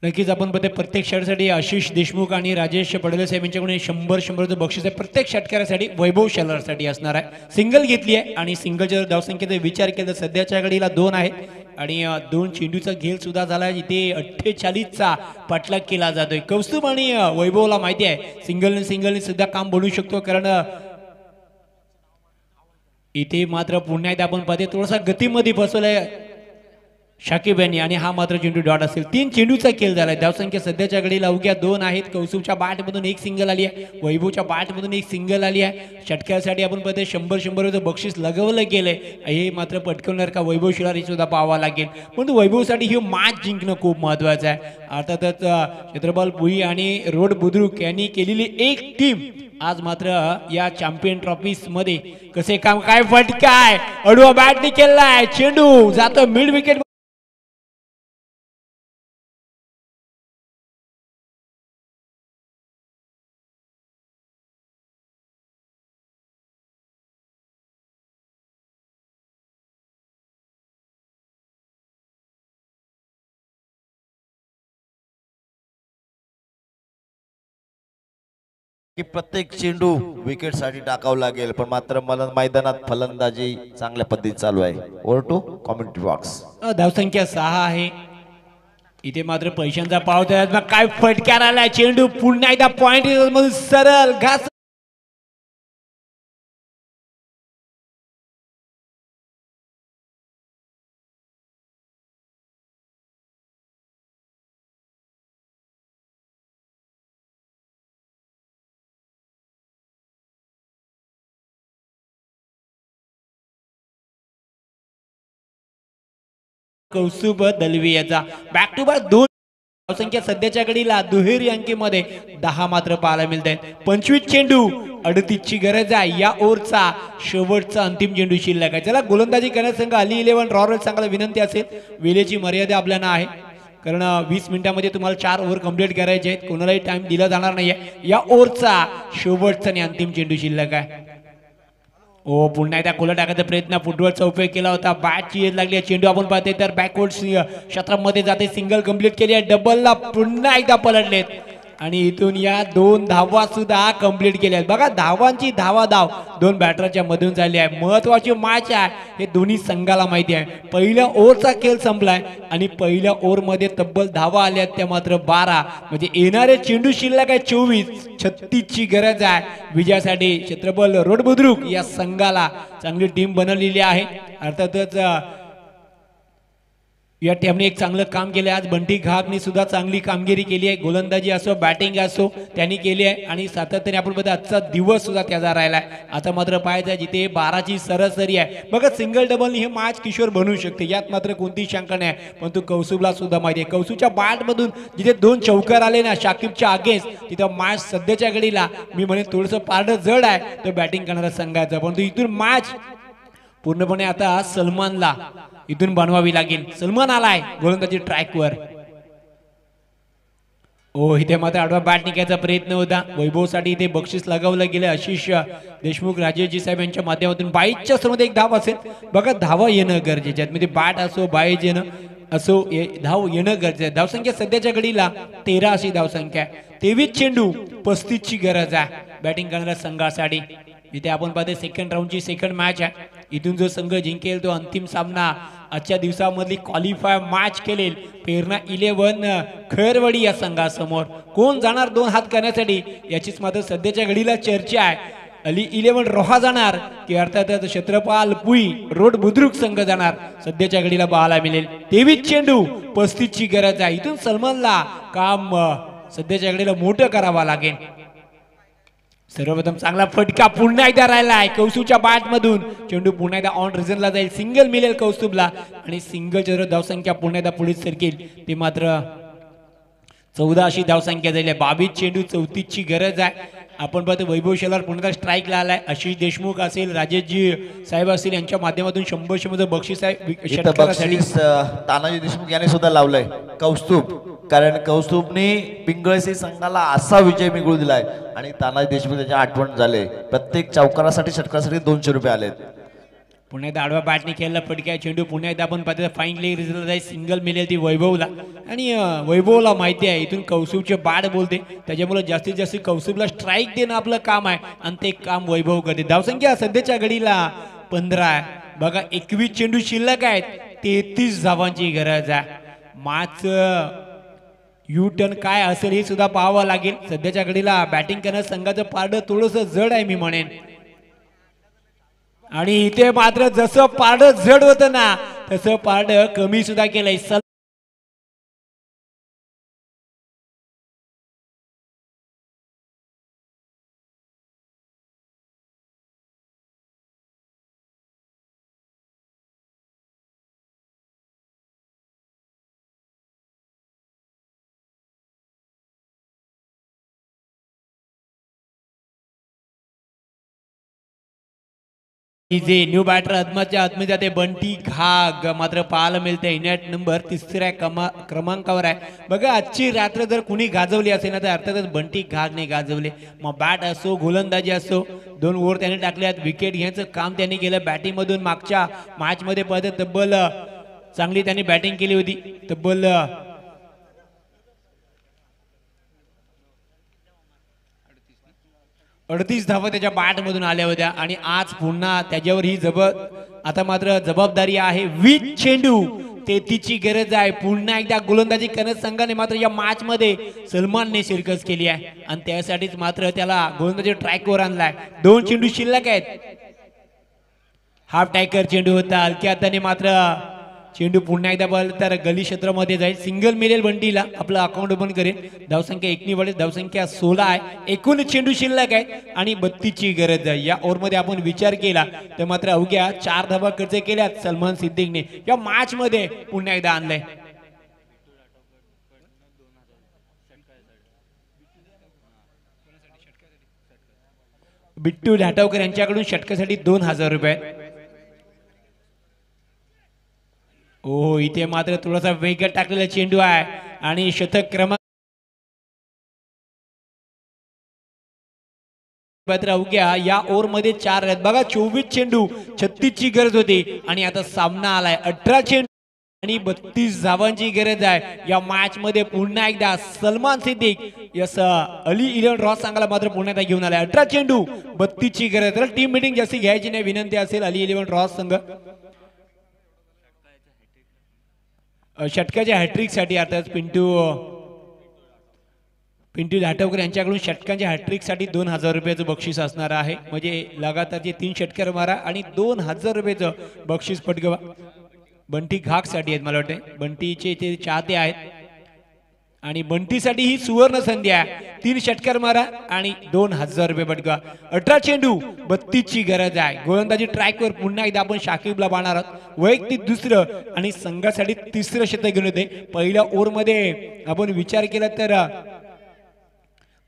नक्कीच आपण बघते प्रत्येक षटसाठी आशिष देशमुख आणि राजेश पडले साहेब यांच्याकडून 100 बक्षीस आहे प्रत्येक षटकारासाठी. वैभव शेलारसाठी असणार आहे. सिंगल घेतली आहे आणि सिंगलच्या धावसंख्येचा विचार केला तर सध्याच्या घडीला 2 आहेत आणि 2 चेंडूचा घेल सुद्धा झाला आहे. इथे 48चा पाठलाग केला जातोय. कौस्तुभ आणि वैभवला माहिती आहे सिंगलने सुद्धा काम बनवू शकतो, कारण इथे मात्र पुन्हा एकदा आपण पाहते थोडासा गतीमध्ये फसवलाय शाकिब यांनी आणि हा मात्र चेंडू डॉट असेल. 3 चेंडूचा खेळ झालाय. धावसंख्या सध्याच्या घडीला अवघ्या 2 आहेत. कौस्तुभच्या बॅटमधून 1 सिंगल आली आहे. वैभवच्या बॅटमधून 1 सिंगल आली आहे. षटकासाठी आपण पाहते 100 बक्षीस लगवलं गेलंय. हे मात्र पटकवणार का वैभव शिलार हे सुद्धा पाहावा लागेल. परंतु वैभवसाठी ही मॅच जिंकणं खूप महत्वाचं आहे. अर्थातच छत्रपाल भुई आणि रोड बुद्रुक यांनी केलेली एक टीम आज मात्र या चॅम्पियन ट्रॉफीज मध्ये कसे काम, काय फटकाय अडवा बॅटने केलाय. चेंडू जातो मिड विकेट. की प्रत्येक चेंडू विकेट साठी टाकावं लागेल, पण मात्र मला मैदानात फलंदाजी चांगल्या पद्धतीत चालू आहे. Over to commentary box. धावसंख्या 6 आहे. इथे मात्र पैशांचा पाव मग काय फटकार आलाय. चेंडू पुन्हा एकदा पॉइंट मधून सरळ घास. कौस्तुभ दलवी याचा बॅक टू बॅक 2 धावसंख्या सध्याच्या घडीला दुहेरी अंकीमध्ये 10 मात्र पाहायला मिळत आहेत. 25 चेंडू 38 ची गरज आहे. या ओव्हरचा शेवटचा अंतिम चेंडू शिल्लक आहे. चला गोलंदाजी करण्यासंघ अली 11 रॉयल सांगायला विनंती असेल, वेळेची मर्यादा आपल्याला आहे, कारण 20 मिनिटांमध्ये तुम्हाला 4 ओव्हर कंप्लीट करायचे आहेत. कोणालाही टाइम दिला जाणार नाहीये. या ओव्हरचा शेवटचा आणि अंतिम चेंडू शिल्लक आहे. ओ पुन्हा एकदा खोला टाकायचा प्रयत्न, फुटबॉलचा उपयोग केला होता. बॅटची येत लागली. चेंडू आपण पाहते तर बॅकवर्ड क्षेत्रामध्ये जाते. सिंगल कंप्लीट केली आहे. डबलला पुन्हा एकदा पलटलेत आणि इथून या 2 धावा सुद्धा कंप्लीट केल्या. बघा धावांची धावाधाव 2 बॅटरच्या मधून झाली आहे. महत्वाची मॅच आहे हे दोन्ही संघाला माहिती आहे. पहिल्या ओव्हरचा खेळ संपलाय आणि पहिल्या ओव्हरमध्ये तब्बल धावा आल्या त्या मात्र 12, म्हणजे येणारे चेंडू शिल्लक आहे 24. 36 ची गरज आहे विजयासाठी. छत्रपल रोड बुद्रुक या संघाला चांगली टीम बनवलेली आहे. अर्थातच या टीमने एक चांगलं काम केलं. आज बंटी घागने सुद्धा चांगली कामगिरी केली आहे. गोलंदाजी असो बॅटिंग असो त्यांनी केली आहे आणि सातत्याने आपण बघा आजचा दिवस सुद्धा त्याचा राहिला. आता मात्र पाहायचं जिथे 12ची सरासरी आहे. बघा सिंगल डबल हे मॅच किशोर बनवू शकते, यात मात्र कोणती शंका नाही. पण तू कौस्तुभला सुद्धा माहिती आहे कौस्तुभच्या बॅटमधून जिथे 2 चौकार आले ना शाकिबच्या अगेन्स्ट, तिथं मॅच सध्याच्या घडीला मी म्हणे थोडंसं पारडं जड आहे तो बॅटिंग करणारा संघाचा. परंतु इथून मॅच पूर्णपणे आता सलमानला इथून बनवावी लागेल. सलमान आलाय गोलंदाजी ट्रॅकवर. ओ इथे मात्र आडवा बॅट निघायचा प्रयत्न होता. वैभवसाठी इथे बक्षीस लगावलं गेलं. आशिष देशमुख राजेशजी साहेब यांच्या माध्यमातून 22च्या मध्ये एक धाव असेल. बघा धावा येणं गरजेचे आहेत, म्हणजे बॅट असो बाईज येणं असो धाव येणं गरजेचं आहे. धावसंख्या सध्याच्या घडीला 13 अशी धावसंख्या आहे. 23 चेंडू 35 ची गरज आहे बॅटिंग करणाऱ्या संघासाठी. इथे आपण पाहते सेकंड राऊंडची सेकंड मॅच आहे. इथून जो संघ जिंकेल तो अंतिम सामना आजच्या दिवसामधली क्वालिफाय मॅच केलेल प्रेरणा 11 खैरवाडी या संघासमोर. कोण जाणार 2 हात करण्यासाठी याचीच मात्र सध्याच्या घडीला चर्चा आहे. अली 11 रोहा जाणार की अर्थात छत्रपाल पुई रोड बुद्रुक संघ जाणार सध्याच्या घडीला पाहायला मिळेल. 23 चेंडू 35 ची गरज आहे. इथून सलमानला काम सध्याच्या घडीला मोठं करावं लागेल. सर्वप्रथम चांगला फटका पुन्हा एकदा राहिलाय कौस्तुभच्या बॅट मधून. चेंडू पुन्हा एकदा ऑन रिझनला जाईल. सिंगल मिळेल कौस्तुभला आणि सिंगल धावसंख्या पुन्हा एकदा पुढे सरकेल. ते मात्र 14 अशी धावसंख्या झाली आहे. 22 चेंडू 34 ची गरज आहे. आपण पाहतो वैभव शेलार पुन्हा स्ट्राईकला आलाय. आशिष देशमुख असेल राजेशजी साहेब असतील यांच्या माध्यमातून 100 बक्षीस आहे. बक्षीस तानाजी देशमुख यांनी सुद्धा लावलंय कौस्तुभ, कारण कौस्तुभने पिंगळसी संघाला असा विजय मिळवून दिलाय आणि तानाजी देशमुख त्याच्या आठवण झाले. प्रत्येक चौकारासाठी षटकारासाठी 200 रुपये आलेत. पुन्हा एकदा आडवा बॅटने खेळला फटका चेंडू. पुन्हा एकदा आपण पाहतो फाईन लेग रिझल्ट आहे. सिंगल मिळेल ती वैभवला आणि वैभवला माहिती आहे इथून कौस्तुभचे बॅट बोलते, त्याच्यामुळे जास्तीत जास्त कौस्तुभला स्ट्राईक देणं आपलं काम आहे आणि ते काम वैभव करते. धावसंख्या सध्याच्या घडीला 15 आहे. बघा 21 चेंडू शिल्लक आहेत. 33 धावांची गरज आहे. मॅच यू टर्न काय असेल हे सुद्धा पाहावं लागेल. सध्याच्या घडीला बॅटिंग करण्यास संघाचं पारडं थोडंसं जड आहे मी म्हणेन. आणि इथे मात्र जसं पारडं जड होतं ना तसं पारडं कमी सुद्धा केलंय. जे न्यू बॅटर आत्माच्या आत्मी जाते बंटी घाग मात्र पाहायला मिळते. नेट नंबर 3ऱ्या क्रमांकावर आहे. बघा आजची रात्र जर कुणी गाजवली असेल ना तर अर्थातच बंटी घागने गाजवले. मग बॅट असो गोलंदाजी असो 2 ओव्हर त्याने टाकल्यात. विकेट घ्यायचं काम त्यांनी केलं बॅटिंग मधून. मागच्या मॅच मध्ये पाहते तब्बल चांगली त्यांनी बॅटिंग केली होती. तब्बल 38 धावा त्याच्या बॅट मधून आल्या होत्या आणि आज पुन्हा त्याच्यावर ही आता मात्र जबाबदारी आहे. 20 चेंडू 33ची गरज आहे. पुन्हा एकदा गोलंदाजी करण्यास संघाने मात्र या मॅच मध्ये सलमानने शिरकत केली आहे आणि त्यासाठीच मात्र त्याला गोलंदाजी ट्रॅकवर आणलाय. 2 चेंडू शिल्लक आहेत. हाफ टायकर चेंडू होता. हलक्या हाताने मात्र चेंडू पुन्हा एकदा बॉल तर गली क्षेत्रामध्ये जाईल. सिंगल मिळेल बंटीला. आपलं अकाउंट ओपन करेल. धावसंख्या 1 वाढेल. धावसंख्या 16 आहे. एकूण चेंडू शिल्लक आहे आणि 32ची गरज आहे. या ओव्हरमध्ये आपण विचार केला तर मात्र अवघ्या 4 धावा खर्च केल्यात सलमान सिद्दीकने या मॅच मध्ये पुन्हा एकदा आणलंय. बिट्टू लाटवकर यांच्याकडून षटकासाठी 2000 रुपये. ओ इथे मात्र थोडासा वेगात टाकलेला चेंडू आहे आणि शतक क्रमांक अवघ्या या ओव्हर मध्ये 4 आहेत. बघा 24 चेंडू 36ची गरज होती आणि आता सामना आलाय. 18 चेंडू आणि 32 धावांची गरज आहे. या मॅच मध्ये पुन्हा एकदा सलमान सिद्दीक यस अली 11 रॉस संघाला मात्र पुन्हा एकदा घेऊन आलाय. 18 चेंडू 32ची गरज. तर टीम मीटिंग जास्ती घ्यायची नाही विनंती असेल. अली 11 रॉस संघ षटकाच्या हॅट्रिक साठी अर्थात पिंटू लाटवकर यांच्याकडून षटकांच्या हॅट्रिक साठी 2000 रुपयाचं बक्षीस असणार आहे. म्हणजे लगातारचे 3 षटकार मारा आणि 2000 रुपयाचं बक्षीस पटकवा. बंटी घाग साठी आहेत. मला वाटतं बंटीचे ते चाहते आहेत आणि बंटीसाठी ही सुवर्ण संधी आहे. 3 षटकार मारा आणि 2000 रुपये पटकवा. 18 चेंडू 32ची गरज आहे. गोलंदाजी ट्रॅकवर पुन्हा एकदा आपण शाकिबला पाहणार आहोत. वैयक्तिक 2रं आणि संघासाठी 3रं शतक घेऊन होते. पहिल्या ओव्हर मध्ये आपण विचार केला तर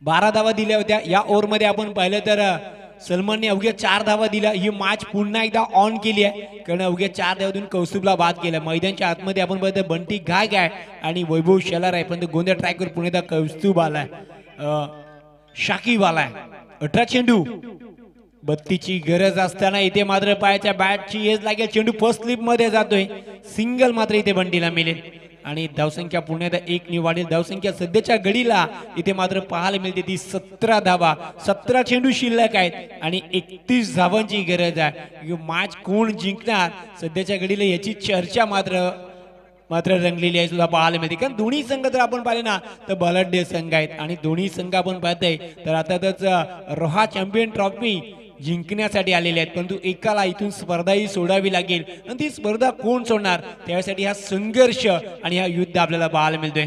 12 धावा दिल्या होत्या. या ओव्हर मध्ये आपण पाहिलं तर सलमानने अवघ्या 4 धावा दिल्या. ही मॅच पुन्हा एकदा ऑन केली आहे कारण अवघ्या 4 धावातून कौस्तुभला बाद केला. मैदानच्या आतमध्ये आपण पाहतो बंटी घाग आहे आणि वैभव शेलार आहे. पण गोंदिया ट्रॅकवर पुन्हा एकदा कौस्तुभ आलाय. शाकिब आलाय. 18 चेंडू 32ची गरज असताना इथे मात्र पायाच्या बॅटची एज लागेल. चेंडू फर्स्ट स्लिप मध्ये जातोय. सिंगल मात्र इथे बंटीला मिळेल आणि धावसंख्या पुन्हा एकदा 1 वाढेल. धावसंख्या सध्याच्या घडीला इथे मात्र पाहायला मिळते ती 17 धावा. 17 चेंडू शिल्लक आहेत आणि 31 धावांची गरज आहे. मॅच कोण जिंकणार सध्याच्या घडीला याची चर्चा मात्र रंगलेली आहे सुद्धा पाहायला मिळते. कारण दोन्ही संघ जर आपण पाहिले ना तर बलाढ्य संघ आहेत आणि दोन्ही संघ आपण पाहतोय तर अर्थातच रोहा चॅम्पियन ट्रॉफी जिंकण्यासाठी आलेले आहेत. परंतु एकाला इथून स्पर्धाही सोडावी लागेल आणि ती स्पर्धा कोण सोडणार त्यासाठी हा संघर्ष आणि हा युद्ध आपल्याला पाहायला मिळतोय.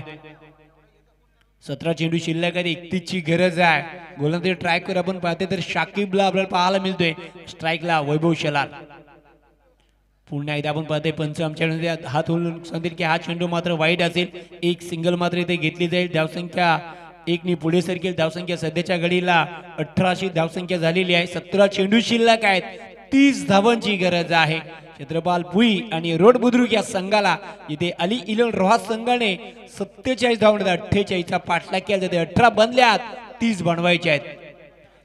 17 चेंडू शिल्लक आहे. 31ची गरज आहे. गोलंदाजी ट्रॅकवर आपण पाहतोय तर शाकिबला आपल्याला पाहायला मिळतोय. स्ट्राईकला वैभव शेलार. पुन्हा एकदा आपण पाहतोय पंच आमच्या हात होऊन सांगतील की हा चेंडू मात्र वाईट असेल. 1 सिंगल मात्र इथे घेतली जाईल. धावसंख्या 1 पुढे सरकेल. धावसंख्या सध्याच्या घडीला 18ची धावसंख्या झालेली आहे. 17 चेंडू शिल्लक आहेत. 30 धावांची गरज आहे. छत्रपाल भुई आणि रोड बुद्रुक या संघाला इथे अली 11 रोहास संघाने 47 धावांमध्ये 48चा पाठलाग केला जाते. 18 बनल्यात 30 बनवायचे आहेत.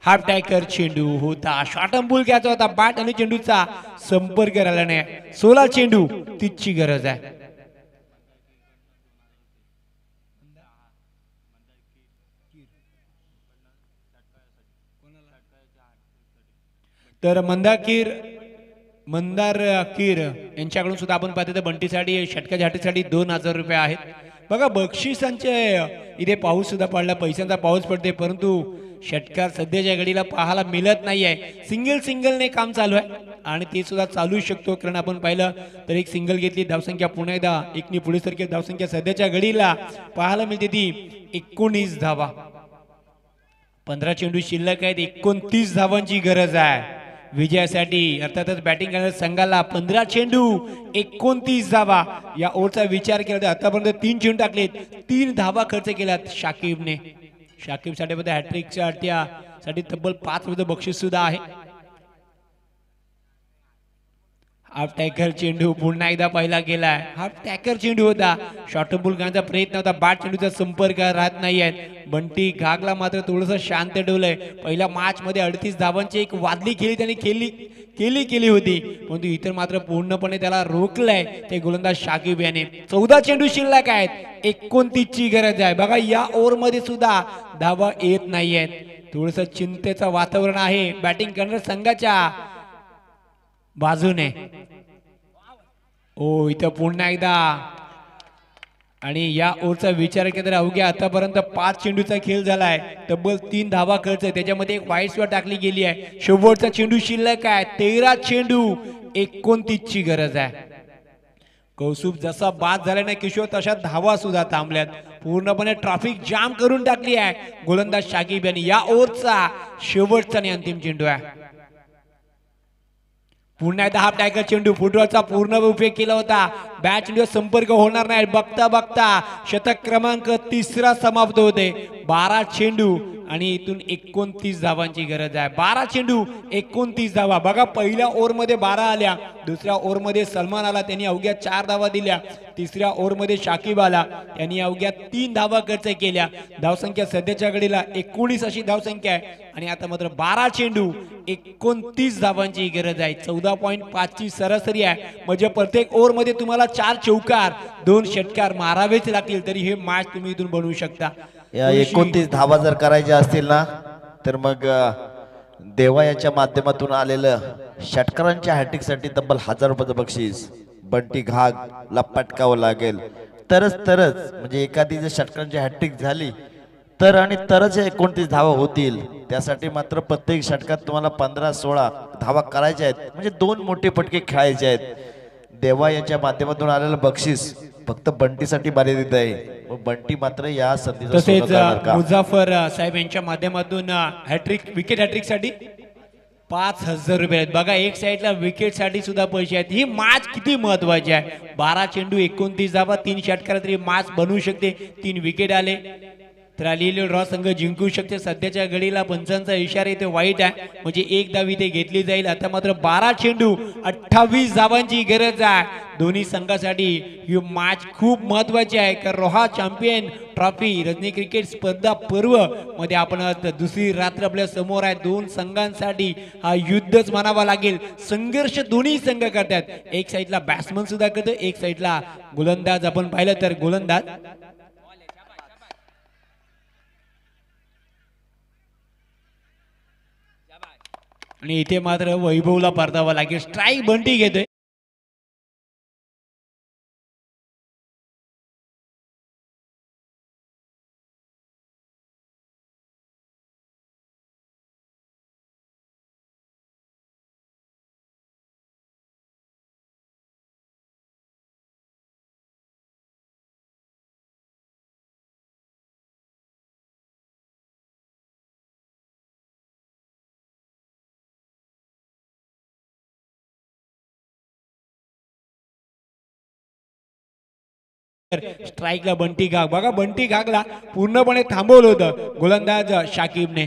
हाफ टॅकर चेंडू होता, शॉर्ट अंबुल घ्यायचा होता, बॅट आणि चेंडूचा संपर्क राहिला नाही. 16 चेंडू तिची गरज आहे. तर मंदार कीर यांच्याकडून सुद्धा आपण पाहतो तर बंटीसाठी षटकाच्या हाटीसाठी 2000 रुपये आहेत. बघा बक्षिसांचे इथे पाऊस सुद्धा पडला, पैशांचा पाऊस पडते, परंतु षटकार सध्याच्या घडीला पाहायला मिळत नाही आहे. सिंगलने काम चालू आहे आणि ते सुद्धा चालू शकतो, कारण आपण पाहिलं तर एक सिंगल घेतली, धावसंख्या पुन्हा एकदा एकनी पुढे सारखी धावसंख्या सध्याच्या घडीला पाहायला मिळते ती 19 धावा. 15 चेंडू शिल्लक आहेत, 29 धावांची गरज आहे विजयासाठी. अर्थातच बॅटिंग करणाऱ्या संघाला 15 चेंडू 29 धावा. या ओव्हरचा विचार केला तर आतापर्यंत 3 चेंडू टाकलेत, 3 धावा खर्च केल्यात शाकिबने. शाकिबसाठी मध्ये हॅट्रिकच्या साठी तब्बल 5 विरुद्ध बक्षीस सुद्धा आहे. हाफ टॅकर चेंडू पुन्हा एकदा पहिला गेलाय. हाफ टॅकर चेंडू होता, शॉर्ट बॉल करण्याचा प्रयत्न होता, बॅट चेंडूचा संपर्क राहत नाहीये. बंटी घागला मात्र थोडंसं शांत ठेवलंय. पहिल्या मॅच मध्ये 38 धावांची एक वादली खेळी त्यांनी केली होती, परंतु इतर मात्र पूर्णपणे त्याला रोखलंय ते गोलंदाज शाकिब याने. 14 चेंडू शिल्लक आहेत, 29 ची गरज आहे. बघा या ओव्हर मध्ये सुद्धा धावा येत नाहीयेत, थोडस चिंतेचं वातावरण आहे बॅटिंग करणाऱ्या संघाच्या बाजूने. ओ इथं पुन्हा एकदा आणि या ओव्हरचा विचार केला तर अवघ्या आतापर्यंत 5 चेंडूचा खेळ झालाय, तब्बल 3 धावा खर्च, त्याच्यामध्ये एक वाईट सुद्धा टाकली गेली आहे. शेवटचा चेंडू शिल्लक आहे, 13 चेंडू 29 ची गरज आहे. कौसुब जसा बाद झाला ना किशोर, तशा धावा सुद्धा थांबल्यात, पूर्णपणे ट्रॅफिक जाम करून टाकली आहे गोलंदाज शाकिब यांनी. या ओव्हरचा शेवटचा आणि अंतिम चेंडू आहे. पुन्हा एकदा हाफ टॅकर चेंडू, फुटबॉलचा पूर्ण उपयोग केला होता, बॅट चेंडूवर संपर्क होणार नाही. बघता शतक क्रमांक 3 समाप्त होते. 12 चेंडू आणि इथून 29 धावांची गरज आहे. 12 चेंडू 29 धावा. बघा पहिल्या ओव्हर मध्ये 12 आल्या, दुसऱ्या ओव्हर मध्ये सलमान आला, त्यांनी अवघ्या 4 धावा दिल्या. तिसऱ्या ओव्हर मध्ये शाकिब आला, त्यांनी अवघ्या 3 धावा खर्च केल्या. धावसंख्या सध्याच्या घडीला 19 अशी धावसंख्या आहे आणि आता मात्र 12 चेंडू 29 धावांची गरज आहे. 14.5 ची सरासरी आहे, म्हणजे प्रत्येक ओव्हर मध्ये तुम्हाला 4 चौकार 2 षटकार मारावेच लागतील, तरी हे मॅच तुम्ही इथून बनवू शकता. या 29 धावा जर करायच्या असतील ना तर मग देवा याच्या माध्यमातून आलेलं षटकारांच्या हॅट्रिक साठी तब्बल 1000 रुपयाचं बक्षीस बंटी घागला पटकावं लागेल. तरच म्हणजे एखादी जर षटकारांची हॅट्रिक झाली तरच 29 धावा होतील. त्यासाठी मात्र प्रत्येक षटकात तुम्हाला 15-16 धावा करायच्या आहेत, म्हणजे 2 मोठे फटके खेळायचे आहेत. देवा यांच्या माध्यमातून आलेलं बक्षीस फक्त बंटीसाठी मर्यादित आहे. बंटी मात्र या संधीचा तसेच मुझाफर साहेब यांच्या माध्यमातून विकेट हॅट्रिक साठी 5000 रुपये आहेत. बघा एक साईडला विकेट साठी सुद्धा पैसे आहेत. ही मॅच किती महत्वाची आहे. 12 चेंडू 29 धावा, 3 षटकार तरी मॅच बनवू शकते. 3 विकेट आले तर आलेले ड्रॉ संघ जिंकू शकते. सध्याच्या घडीला पंचांचा इशारा इथे वाईट आहे, म्हणजे 1 धाव इथे घेतली जाईल. आता मात्र 12 चेंडू 28 धावांची गरज आहे दोन्ही संघासाठी. ही मॅच खूप महत्वाची आहे, कारण Roha champion trophy Ranji cricket स्पर्धा पर्व मध्ये आपण दुसरी रात्र आपल्या समोर आहे. 2 संघांसाठी हा युद्धच म्हणावा लागेल. संघर्ष दोन्ही संघ करतात. एक साईडला बॅट्समन सुद्धा करतो, एक साईडला गोलंदाज. आपण पाहिलं तर गोलंदाज आणि इथे मात्र वैभवला परतावा लागेल. स्ट्राईक बंटी घेतोय. स्ट्राईकला बंटी घाग. बघा बंटी घागला पूर्णपणे थांबवलं होतं गोलंदाज शाकिबने.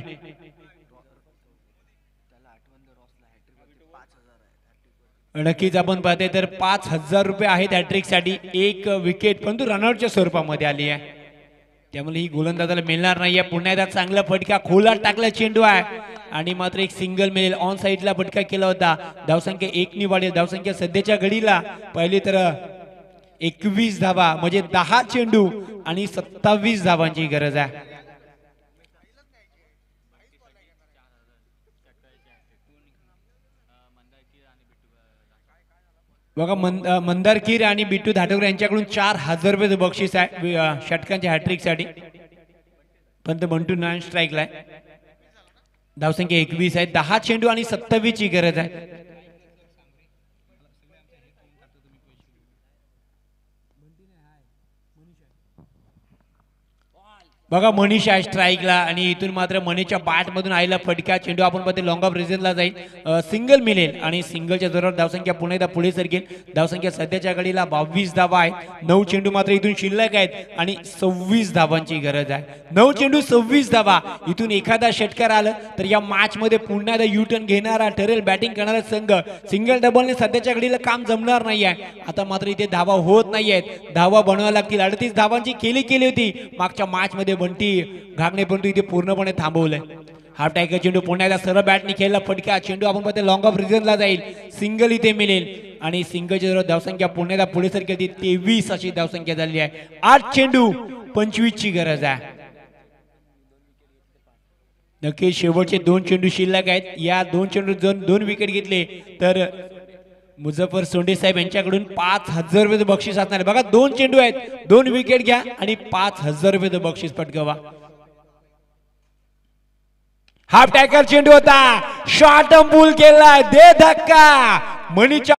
नक्कीच आपण पाहते तर 5000 रुपये आहेत हॅट्रिक साठी. 1 विकेट परंतु रनआउटच्या स्वरूपामध्ये आली आहे. त्यामुळे ही गोलंदाजाला मिळणार नाहीये. पुन्हा एकदा चांगला फटका खोलात टाकला चेंडू आहे आणि मात्र एक सिंगल मिळेल. ऑन साईडला फटका केला होता. धावसंख्या 1 ने वाढेल. धावसंख्या सध्याच्या घडीला पाहिली तर 21 धावा म्हणजे 10 चेंडू आणि 27 धावांची गरज आहे. बघा मंदार कीर आणि बिट्टू धाटोकर यांच्याकडून 4,000 रुपये बक्षीस आहे षटकांच्या हॅट्रिक साठी. पण बंटू नॉन स्ट्राईकला आहे. धावसंख्या 21 आहे. 10 चेंडू आणि 27 ची गरज आहे. बघा मनीष आहे स्ट्राईकला आणि इथून मात्र मनीषच्या बॅट मधून आलेला फटका चेंडू आपण पाहतो लॉंग ऑफ रिजनला जाईल. सिंगल मिळेल आणि सिंगलच्या जोरावर धावसंख्या पुन्हा एकदा पुढे सरकेल. धावसंख्या सध्याच्या घडीला 22 धावा आहेत. 9 चेंडू मात्र इथून शिल्लक आहेत आणि 26 धावांची गरज आहे. 9 चेंडू 26 धावा. इथून एखादा षटकार आलं तर या मॅच मध्ये पुन्हा एकदा यू टर्न घेणारा ठरेल बॅटिंग करणारा संघ. सिंगल डबलने सध्याच्या घडीला काम जमणार नाही आहे. आता मात्र इथे धावा होत नाही आहेत. धावा बनवाव्या लागतील. 38 धावांची केली होती मागच्या मॅच मध्ये. बंटी घागणे पण इथे पूर्णपणे थांबवलंय. हाफ टायगर चेंडू पुन्हा एकदा सरळ बॅटने खेळला फटका चेंडू आपण पाहतो लॉंग ऑफ रिजनला जाईल. सिंगल इथे मिळेल आणि सिंगलच्या जोरावर धावसंख्या पुन्हा एकदा पुढे सरकेल. 23 अशी धावसंख्या झाली आहे. 8 चेंडू 25 ची गरज आहे. नक्की शेवटचे 2 चेंडू शिल्लक आहेत. या 2 चेंडू 2 विकेट घेतले तर मुझफ्फर सोंडे साहेब यांच्याकडून 5,000 रुपये बक्षीस असणार आहे. बघा 2 चेंडू आहेत. 2 विकेट घ्या आणि 5,000 रुपये बक्षीस पटकावा. हाफ टॅकर चेंडू होता. शॉर्ट पूल केला. दे धक्का. मनीच्या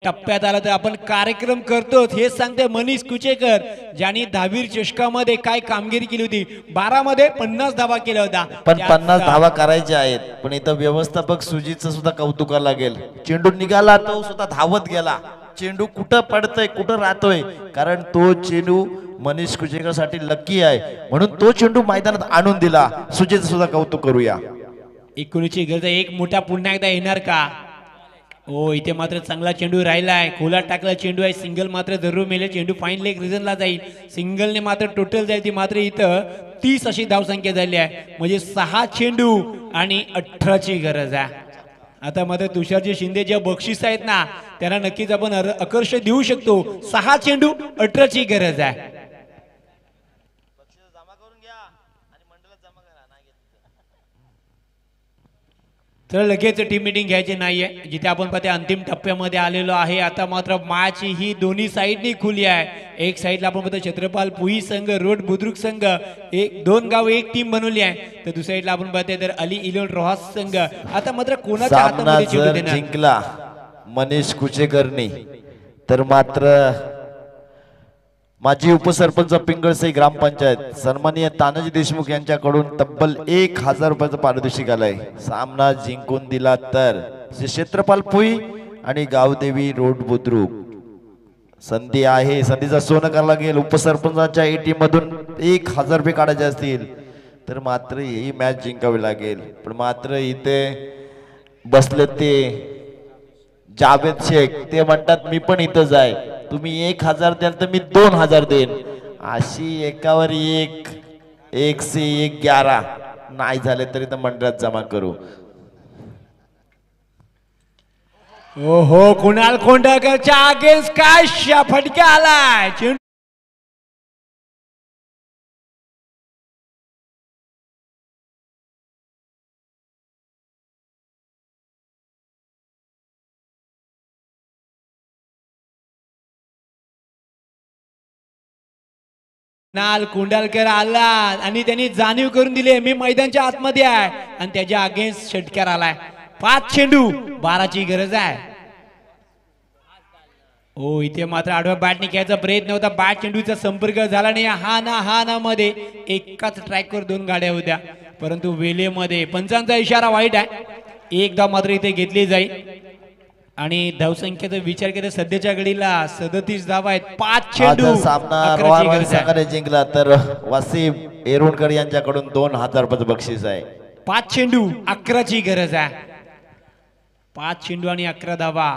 टप्प्यात आला तर आपण कार्यक्रम करतो हे सांगते मनीष कुचेकर ज्यांनी दहावीर चषकामध्ये काय कामगिरी केली होती. 12 मध्ये 50 धावा केल्या होत्या. पण 50 धावा करायच्या आहेत. पण इथं व्यवस्थापक सुजीतचं सुद्धा कौतुका लागेल. चेंडू निघाला तो सुद्धा धावत गेला. चेंडू कुठं पडतोय कुठं राहतोय कारण तो चेंडू मनीष कुचेकर साठी लकी आहे म्हणून तो चेंडू मैदानात आणून दिला. सुजीत सुद्धा कौतुक करूया. 19ची गरज. एक मोठा पुन्हा एकदा येणार का. हो इथे मात्र चांगला चेंडू राहिलाय. खोलात टाकला चेंडू आहे. सिंगल मात्र जरूर मिळेल. चेंडू फाईन लेग रिजनला जाईल. सिंगलने मात्र टोटल जाईल ती मात्र इथं 30 अशी धावसंख्या झाली आहे. म्हणजे 6 चेंडू आणि 18 ची गरज आहे. आता मात्र तुषारजी शिंदे जे बक्षीस आहेत ना त्यांना नक्कीच आपण आकर्ष देऊ शकतो. 6 चेंडू 18 ची गरज आहे. तर लगेच टीम मीटिंग घ्यायची नाहीये. जिथे आपण पाहते अंतिम टप्प्यामध्ये आलेलो आहे. आता मात्र मॅच ही दोन्ही साईडनी खुली आहे. एक साईडला आपण पाहतो छत्रपाल पुई संघ रोड बुद्रुक संघ 2 गाव एक टीम बनवली आहे. तर दुसऱ्या साईडला आपण पाहते तर अली इलोन रोहास संघ. आता मात्र कोणाच्या हातामध्ये चेंडू देणार. जिंकला मनीष कुचेकरनी तर मात्र माजी उपसरपंच पिंगळसई ग्रामपंचायत सन्माननीय तानाजी देशमुख यांच्याकडून तब्बल 1,000 रुपयाचं पारितोषिक आलंय. सामना जिंकून दिला तर क्षेत्रपाल पुई आणि गावदेवी रोड बुद्रुक संधी आहे. संधीचा सोनं करायला लागेल. उपसरपंचाच्या एटीम मधून 1,000 रुपये काढायचे असतील तर मात्र ही मॅच जिंकावी लागेल. पण मात्र इथे बसले ते जावेद शेख ते म्हणतात मी पण इथंच आहे. तुम्ही 1,000 द्याल तर मी 2,000 देईन. अशी एकावर एक से 11 नाही झाले तरी तर मंडळात जमा करू. ओहो कुणाल कोंडकरच्या अगेन्स्ट काय फटका आलाय. कुणाल कोंडलकर आला आणि त्यांनी जाणीव करून दिली मी मैदानच्या आतमध्ये आहे आणि त्याच्या अगेन्स्ट षटकार आलाय. 5 चेंडू 12 ची गरज आहे. हो इथे मात्र आडव्या बॅटने खेळायचा प्रयत्न होता. बॅट चेंडूचा संपर्क झाला नाही. हा ना मध्ये एकाच ट्रॅकवर 2 गाड्या होत्या. परंतु वेलेमध्ये पंचांचा इशारा वाईट आहे. एकदा मात्र इथे घेतली जाईल आणि धावसंख्येचा विचार केला सध्याच्या घडीला 37 धावा आहेत. 5 हा चेंडू जर सामना 11 ची रोहा रॉयल गरज आहे. संघाने जिंकला तर वसीम एरुणकर यांच्याकडून 2000 रुपये बक्षीस आहे. 5 चेंडू 11 ची गरज आहे. 5 चेंडू आणि 11 धावा.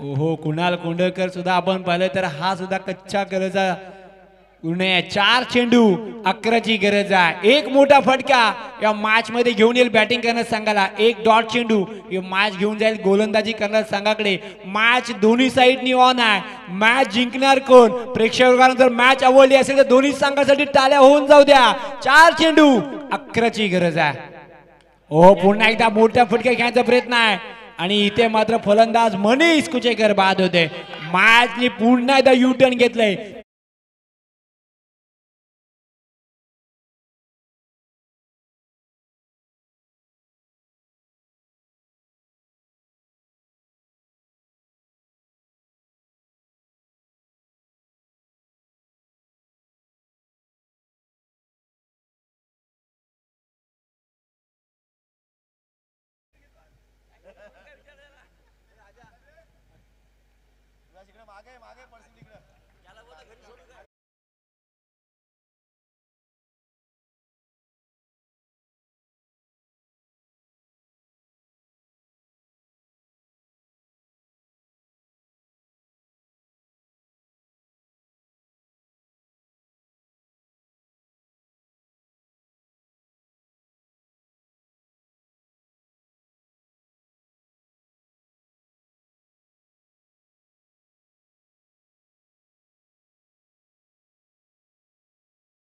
ओहो, कुणाल कोंडकर सुद्धा आपण पाहिलं तर हा सुद्धा कच्च्या गरजा पूर्ण आहे. 4 चेंडू 11 ची गरज आहे. एक मोठा फटका या मॅच मध्ये घेऊन येईल बॅटिंग करण्यास संघाला. एक डॉट चेंडू मॅच घेऊन जाईल गोलंदाजी करण्यास संघाकडे. मॅच दोन्ही साईडनी ऑन आहे. मॅच जिंकणार कोण? प्रेक्षकांना जर मॅच आवडली असेल तर दोन्ही संघासाठी टाळ्या होऊन जाऊ द्या. 4 चेंडू 11 ची गरज आहे. ओहो, पुन्हा एकदा मोठा फटका घ्यायचा प्रयत्न आहे आणि इथे मात्र फलंदाज मनीष कुचेकर बाद होते. मॅचने पुन्हा एकदा यू टर्न घेतलंय.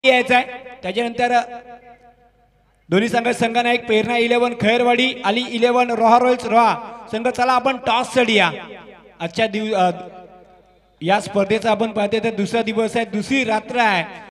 यायचा त्याच्यानंतर दोन्ही संघांना एक प्रेरणा 11 खैरवाडी आली 11 रोहा रॉयल्स रोहा संघ. चला आपण टॉस साठी आजच्या या स्पर्धेचा आपण पाहते तर दुसरा दिवस आहे, दुसरी रात्र आहे.